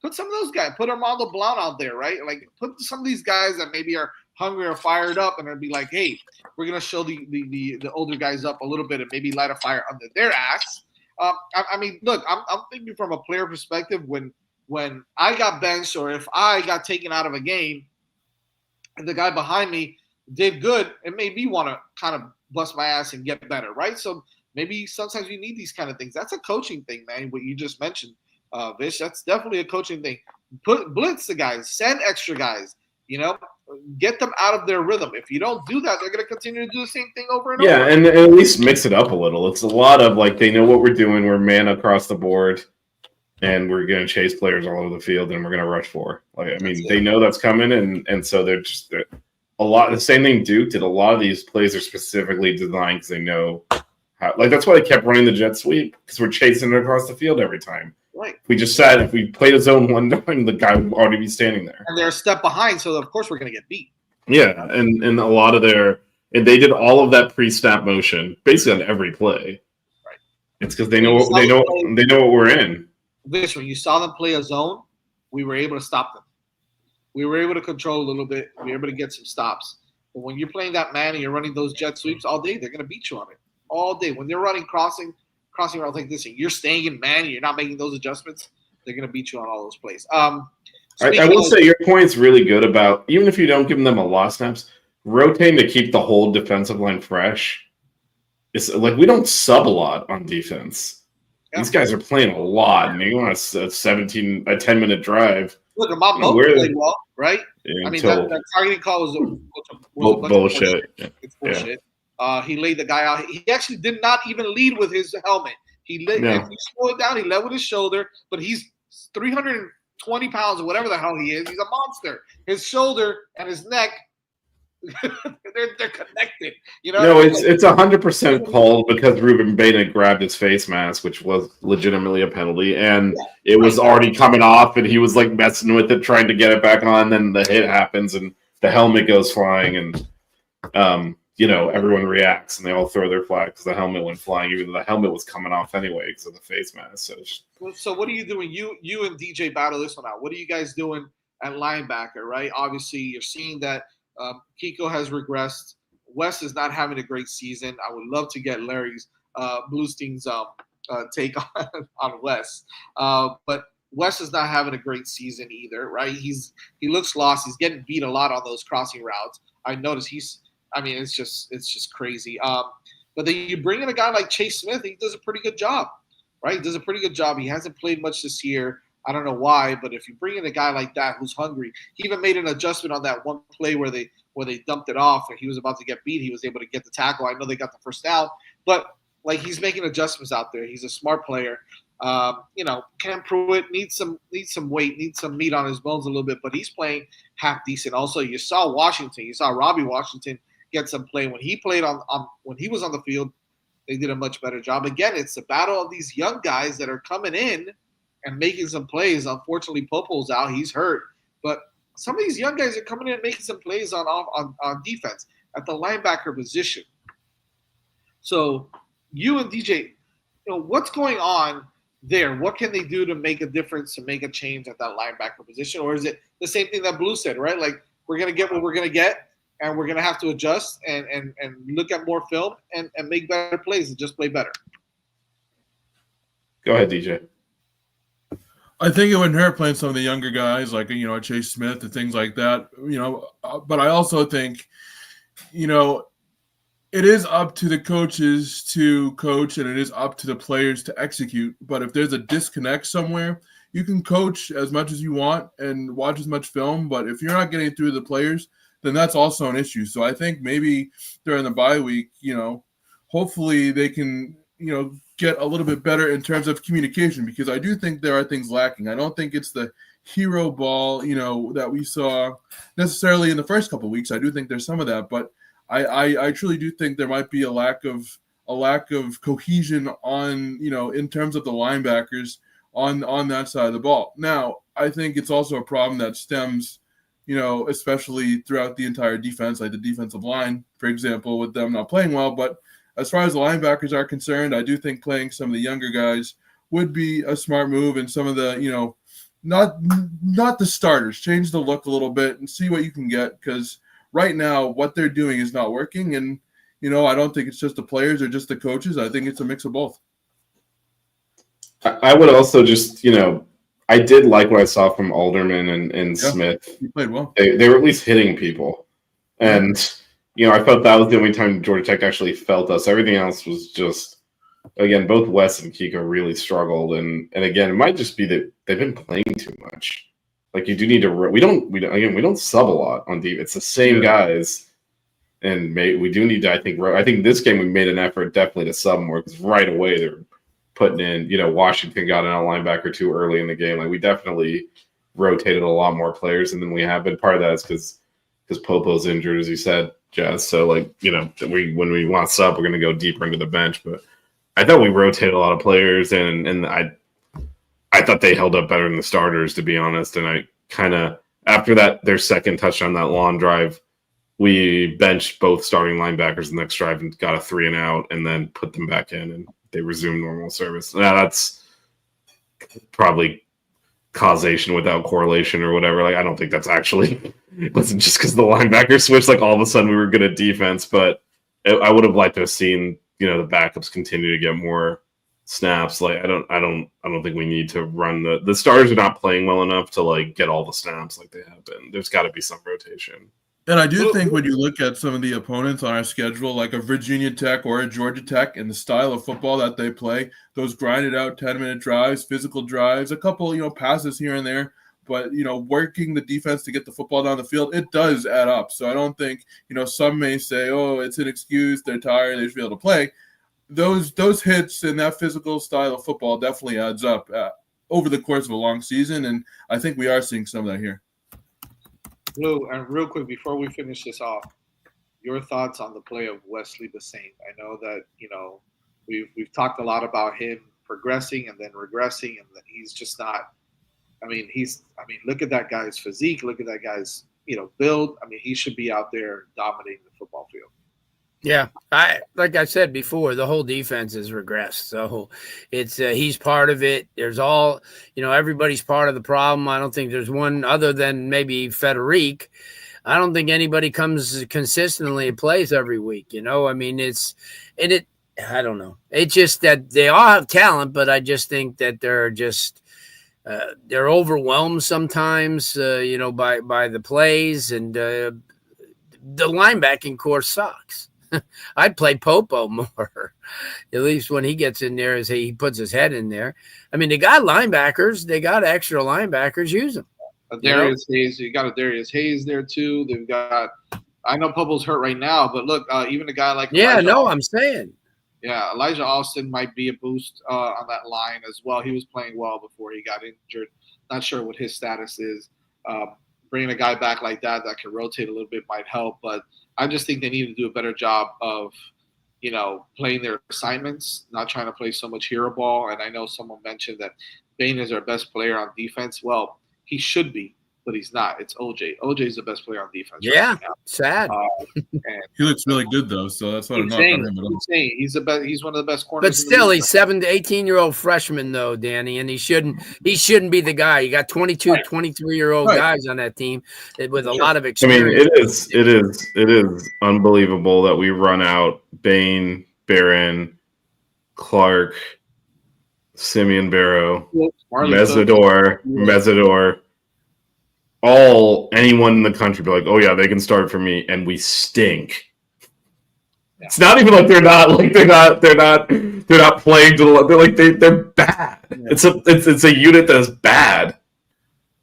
Put some of those guys. Put Armando Blount out there, right? Like, put some of these guys that maybe are hungry or fired up, and they'll be like, hey, we're gonna show the older guys up a little bit and maybe light a fire under their ass. I mean, look, I'm thinking from a player perspective. When I got benched or if I got taken out of a game and the guy behind me did good, it made me want to kind of bust my ass and get better, right? So maybe sometimes you need these kind of things. That's a coaching thing, man, what you just mentioned, Vish. That's definitely a coaching thing. Blitz the guys, send extra guys, you know, get them out of their rhythm. If you don't do that, they're going to continue to do the same thing over and over. Yeah, and at least mix it up a little. It's a lot of, like, they know what we're doing. We're man across the board, and we're going to chase players all over the field, and we're going to rush for. Like, I mean, they know that's coming, and so they're a lot. The same thing Duke did. A lot of these plays are specifically designed because they know how. Like, that's why they kept running the jet sweep, because we're chasing it across the field every time. Right. We just said if we played a zone one time, the guy would already be standing there. And they're a step behind, so of course we're going to get beat. Yeah, and a lot of and they did all of that pre-snap motion basically on every play. Right. It's because they know what we're in. Vish, when you saw them play a zone, we were able to stop them. We were able to control a little bit. We were able to get some stops. But when you're playing that man and you're running those jet sweeps all day, they're going to beat you on it all day. When they're running crossing routes like this, and you're staying in man, and you're not making those adjustments, they're going to beat you on all those plays. I will say your point's really good about, even if you don't give them a lot of snaps, rotating to keep the whole defensive line fresh. It's like, we don't sub a lot on defense. Yeah. These guys are playing a lot, and you want a 10-minute drive. Look, Bob played well, right? Yeah, I mean, that targeting call was bullshit. It's bullshit. Yeah. He laid the guy out. He actually did not even lead with his helmet. If you slow it down, he led with his shoulder, but he's 320 pounds or whatever the hell he is. He's a monster. His shoulder and his neck, they're connected. You know? No, it's 100% called because Ruben Bennett grabbed his face mask, which was legitimately a penalty, and it was already coming off, and he was like messing with it, trying to get it back on. Then the hit happens, and the helmet goes flying, and everyone reacts, and they all throw their flag because the helmet went flying, even though the helmet was coming off anyway because of the face mask. So what are you doing? You and DJ battle this one out. What are you guys doing at linebacker, right? Obviously, you're seeing that Kiko has regressed. Wes is not having a great season. I would love to get Larry's Bluestein's take on Wes. But Wes is not having a great season either, right? He looks lost. He's getting beat a lot on those crossing routes. I noticed it's just crazy. But then you bring in a guy like Chase Smith. He does a pretty good job, right? He does a pretty good job. He hasn't played much this year. I don't know why, but if you bring in a guy like that who's hungry, he even made an adjustment on that one play where they dumped it off and he was about to get beat. He was able to get the tackle. I know they got the first down, but like, he's making adjustments out there. He's a smart player. Cam Pruitt needs some weight, needs some meat on his bones a little bit, but he's playing half decent. Also, you saw Robbie Washington get some play when he played when he was on the field. They did a much better job. Again, it's the battle of these young guys that are coming in and making some plays. Unfortunately, Popo's out; he's hurt. But some of these young guys are coming in and making some plays on defense at the linebacker position. So, you and DJ, what's going on there? What can they do to make a difference, to make a change at that linebacker position? Or is it the same thing that Blue said, right? Like, we're going to get what we're going to get, and we're going to have to adjust and look at more film and make better plays and just play better. Go ahead, DJ. I think it wouldn't hurt playing some of the younger guys like, Chase Smith and things like that, but I also think, it is up to the coaches to coach and it is up to the players to execute. But if there's a disconnect somewhere, you can coach as much as you want and watch as much film, but if you're not getting through the players, then that's also an issue. So I think maybe during the bye week, hopefully they can, get a little bit better in terms of communication, because I do think there are things lacking. I don't think it's the hero ball, that we saw necessarily in the first couple of weeks. I do think there's some of that, but I truly do think there might be a lack of cohesion on, in terms of the linebackers on that side of the ball. Now, I think it's also a problem that stems, especially throughout the entire defense, like the defensive line, for example, with them not playing well. But as far as the linebackers are concerned, I do think playing some of the younger guys would be a smart move, and some of the, not the starters, change the look a little bit and see what you can get, because right now what they're doing is not working. And, I don't think it's just the players or just the coaches. I think it's a mix of both. I would also just, I did like what I saw from Alderman and Smith. He played well. They were at least hitting people. And, I felt that was the only time Georgia Tech actually felt us. Everything else was just, again, both Wes and Kiko really struggled. And again, it might just be that they've been playing too much. Like, you do need to, we don't sub a lot on deep. It's the same guys. And we do need to, I think this game we made an effort definitely to sub more, because right away they're putting in, Washington got an out linebacker too early in the game. Like, we definitely rotated a lot more players than we have been. Part of that is because Popo's injured, as you said, Jazz. So, like, when we want sub, we're going to go deeper into the bench. But I thought we rotated a lot of players, and I thought they held up better than the starters, to be honest. And I kind of, after that, their second touchdown, that long drive, we benched both starting linebackers the next drive and got a 3 and out, and then put them back in, and they resumed normal service. Now, that's probably causation without correlation or whatever. Like, I don't think that's actually, it wasn't just because the linebacker switched, like all of a sudden we were good at defense. But I would have liked to have seen, the backups continue to get more snaps. Like, I don't think we need to run the starters are not playing well enough to, like, get all the snaps like they have been. There's got to be some rotation. And I do think when you look at some of the opponents on our schedule, like a Virginia Tech or a Georgia Tech, and the style of football that they play, those grinded out 10-minute drives, physical drives, a couple, passes here and there, but, working the defense to get the football down the field, it does add up. So I don't think, some may say, oh, it's an excuse, they're tired, they should be able to play. Those hits and that physical style of football definitely adds up over the course of a long season, and I think we are seeing some of that here. Lou, and real quick before we finish this off, your thoughts on the play of Wesley the Saint. I know that we've talked a lot about him progressing and then regressing, and that he's just not. Look at that guy's physique. Look at that guy's build. He should be out there dominating the football field. Yeah, like I said before, the whole defense has regressed. So it's he's part of it. There's all, everybody's part of the problem. I don't think there's one other than maybe Federic. I don't think anybody comes consistently and plays every week. I don't know. It's just that they all have talent, but I just think that they're just they're overwhelmed sometimes, by the plays, and the linebacking core sucks. I'd play Popo more, at least when he gets in there, as he puts his head in there. They got linebackers. They got extra linebackers. Use them. Darius Hayes. You got a Darius Hayes there, too. They've got – I know Popo's hurt right now, but look, even a guy like I'm saying. Yeah, Elijah Austin might be a boost on that line as well. He was playing well before he got injured. Not sure what his status is. Bringing a guy back like that can rotate a little bit might help, but I just think they need to do a better job of, playing their assignments, not trying to play so much hero ball. And I know someone mentioned that Bain is our best player on defense. Well, he should be, but he's not. It's OJ. OJ is the best player on defense. Yeah, right now. sad. He looks really good though, so that's not a knock on him at all. He's the best. He's one of the best corners. But still, he's 7 to 18-year-old freshman though, Danny, and he shouldn't be the guy. You got 22, 23-year-old guys on that team with a lot of experience. It is unbelievable that we run out Bain, Barron, Clark, Simeon Barrow, Mesidor. Anyone in the country be like, oh yeah, they can start for me, and we stink. It's not even like they're not playing to the. They're bad. Yeah. It's a unit that's bad.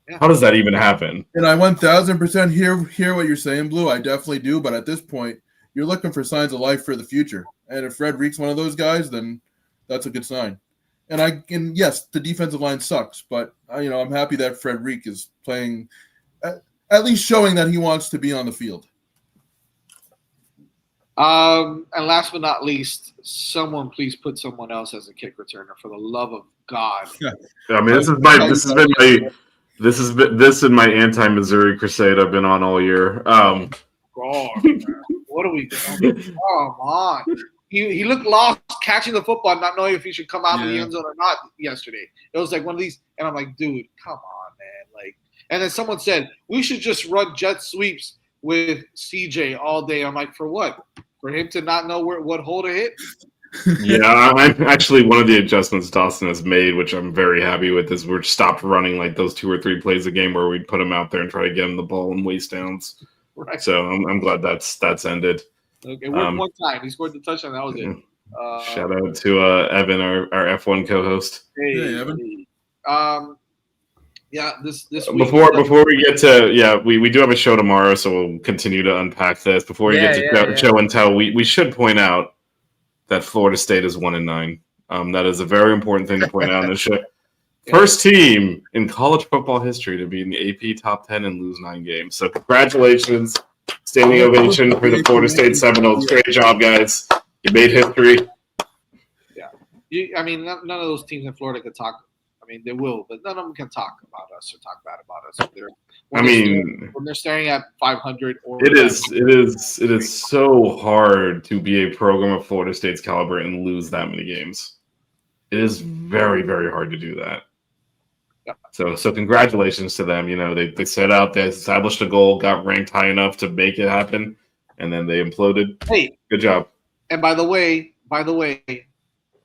Yeah. How does that even happen? And I 1000% hear what you're saying, Blue. I definitely do. But at this point, you're looking for signs of life for the future. And if Fred Reek's one of those guys, then that's a good sign. And yes, the defensive line sucks, but I'm happy that Fred Reek is playing, at least showing that he wants to be on the field. And last but not least, someone please put someone else as a kick returner for the love of God. I mean, this is my anti-Missouri crusade I've been on all year. God, what are we doing? Come on. He looked lost catching the football, not knowing if he should come out of the end zone or not yesterday. It was like one of these, and I'm like, dude, come on, man. And then someone said, we should just run jet sweeps with CJ all day. I'm like, for what? For him to not know what hole to hit? Yeah, I'm actually one of the adjustments Dawson has made, which I'm very happy with, is we're stopped running like those 2 or 3 plays a game where we'd put him out there and try to get him the ball in waste downs. Right. So I'm glad that's ended. Okay, one time he scored the touchdown. That was it. Shout out to Evan, our F1 co-host. Hey, Evan. Yeah, this week. Before we get to we do have a show tomorrow, so we'll continue to unpack this. Before we get to show and tell, we should point out that Florida State is 1-9. That is a very important thing to point out in this show. First team in college football history to be in the AP top 10 and lose 9 games. So congratulations. Standing ovation for the Florida State Seminoles. Great job, guys. You made history. Yeah. None of those teams in Florida could talk. I mean, they will, but none of them can talk about us or talk bad about us. When they're staring at 500 or it is so hard to be a program of Florida State's caliber and lose that many games. It is very, very hard to do that. Yeah. So congratulations to them. They set out, they established a goal, got ranked high enough to make it happen, and then they imploded. Hey, good job. And by the way,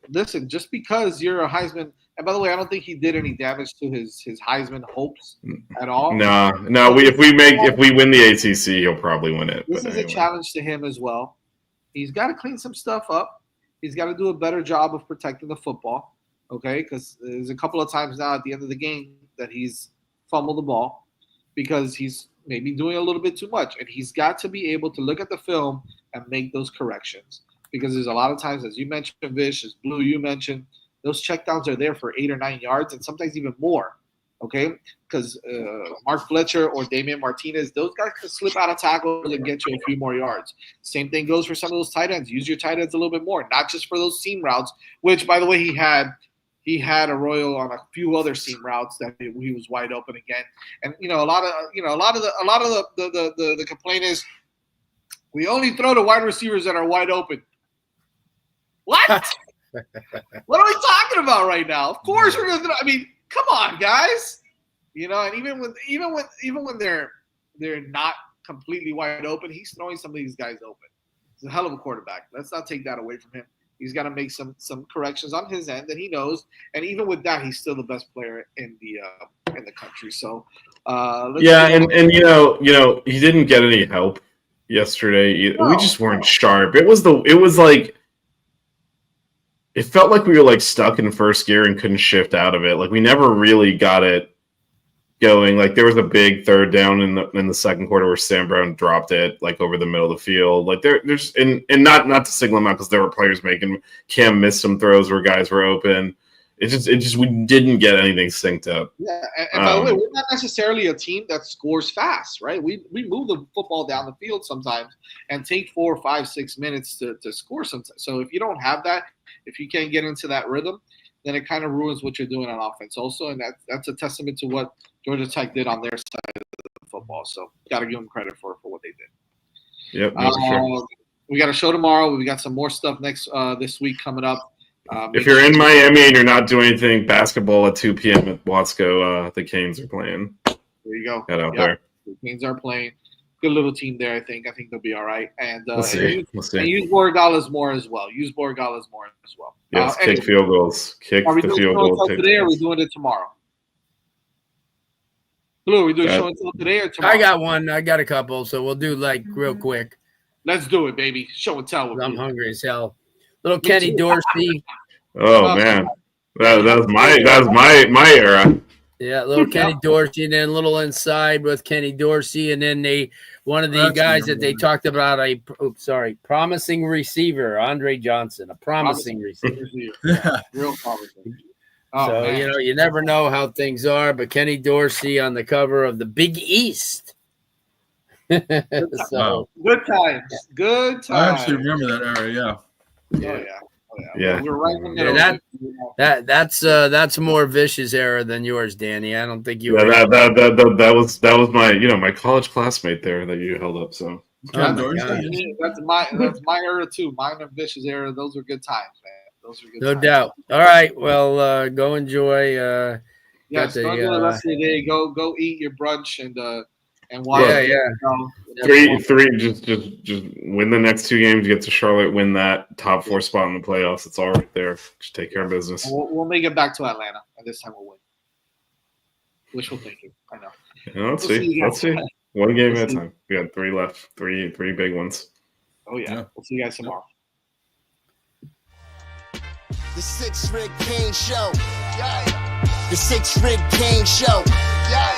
listen, just because you're a Heisman, and by the way, I don't think he did any damage to his Heisman hopes at all. No. If we win the ACC, he'll probably win it. This is a challenge to him as well. He's got to clean some stuff up. He's got to do a better job of protecting the football. Okay, because there's a couple of times now at the end of the game that he's fumbled the ball because he's maybe doing a little bit too much, and he's got to be able to look at the film and make those corrections. Because there's a lot of times, as you mentioned, Vish, as Blue, you mentioned, those checkdowns are there for 8 or 9 yards and sometimes even more, okay? Because Mark Fletcher or Damian Martinez, those guys can slip out of tackles and get you a few more yards. Same thing goes for some of those tight ends. Use your tight ends a little bit more, not just for those seam routes, which, by the way, he had Arroyo on a few other seam routes that he was wide open again. And a lot of the complaint is we only throw to wide receivers that are wide open. What? What are we talking about right now? Of course we're gonna throw. I mean, come on, guys. And even when they're not completely wide open, he's throwing some of these guys open. He's a hell of a quarterback. Let's not take that away from him. He's got to make some corrections on his end, and he knows. And even with that, he's still the best player in the country. So, and he didn't get any help yesterday either. We just weren't sharp. It felt like we were like stuck in first gear and couldn't shift out of it. Like we never really got it going. Like there was a big third down in the second quarter where Sam Brown dropped it like over the middle of the field. Like there's and not to single him out because there were players making. Cam missed some throws where guys were open. It just we didn't get anything synced up. Yeah, and by the way, we're not necessarily a team that scores fast, right? We move the football down the field sometimes and take 4, 5, 6 minutes to score sometimes. So if you don't have that, if you can't get into that rhythm, then it kind of ruins what you're doing on offense also, and that's a testament to what Georgia Tech did on their side of the football. So got to give them credit for what they did. Yep, for sure. We got a show tomorrow. We got some more stuff this week coming up. If you're in Miami and you're not doing anything, basketball at 2 p.m. at Watsco, the Canes are playing. There you go. Head out there. The Canes are playing. Good little team there, I think. I think they'll be all right. And we'll see. And use Borregales more as well. Yes, kick field goals. Kick the field goals. Today, or are we doing it tomorrow? Blue, are we doing show and tell today or tomorrow? I got one. I got a couple, so we'll do like real quick. Let's do it, baby. Show and tell. With I'm me. hungry as hell. Little Kenny Dorsey. Oh man, that was my era. Yeah, little Kenny Dorsey, and then little inside with Kenny Dorsey, and then one of the That's guys that number they one. talked about, promising receiver, Andre Johnson, a promising receiver. Yeah. Real promising. Oh, So man. you never know how things are, but Kenny Dorsey on the cover of the Big East. So Wow. Good times. Good times. I actually remember that era. Yeah. Oh yeah. Yeah. We were right in the middle. Yeah, that's more vicious era than yours, Danny. I don't think you. Yeah, that was my my college classmate there that you held up. So Ken my Dorsey. God. That's my era too. Mine and Vicious era. Those were good times, man. Those were good No times. doubt. All right. Well, go enjoy. Yes, got go the, do the rest of the day. Go eat your brunch and watch. Yeah. three, just win the next 2 games, get to Charlotte, win that top 4 spot in the playoffs. It's all right there. Just take care of business. We'll make it back to Atlanta, and this time we'll win. Wishful thinking. I know. Yeah, let's We'll see. you Let's guys. see. One game We'll at a see. time. We got 3 left. Three big ones. Oh yeah. Yeah. We'll see you guys tomorrow. The 6 Rig Kane Show. Yeah. The 6 Rig Kane Show. Yeah.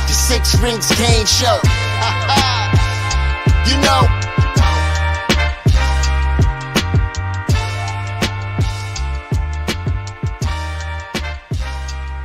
The 6 Rings Kane Show. You know.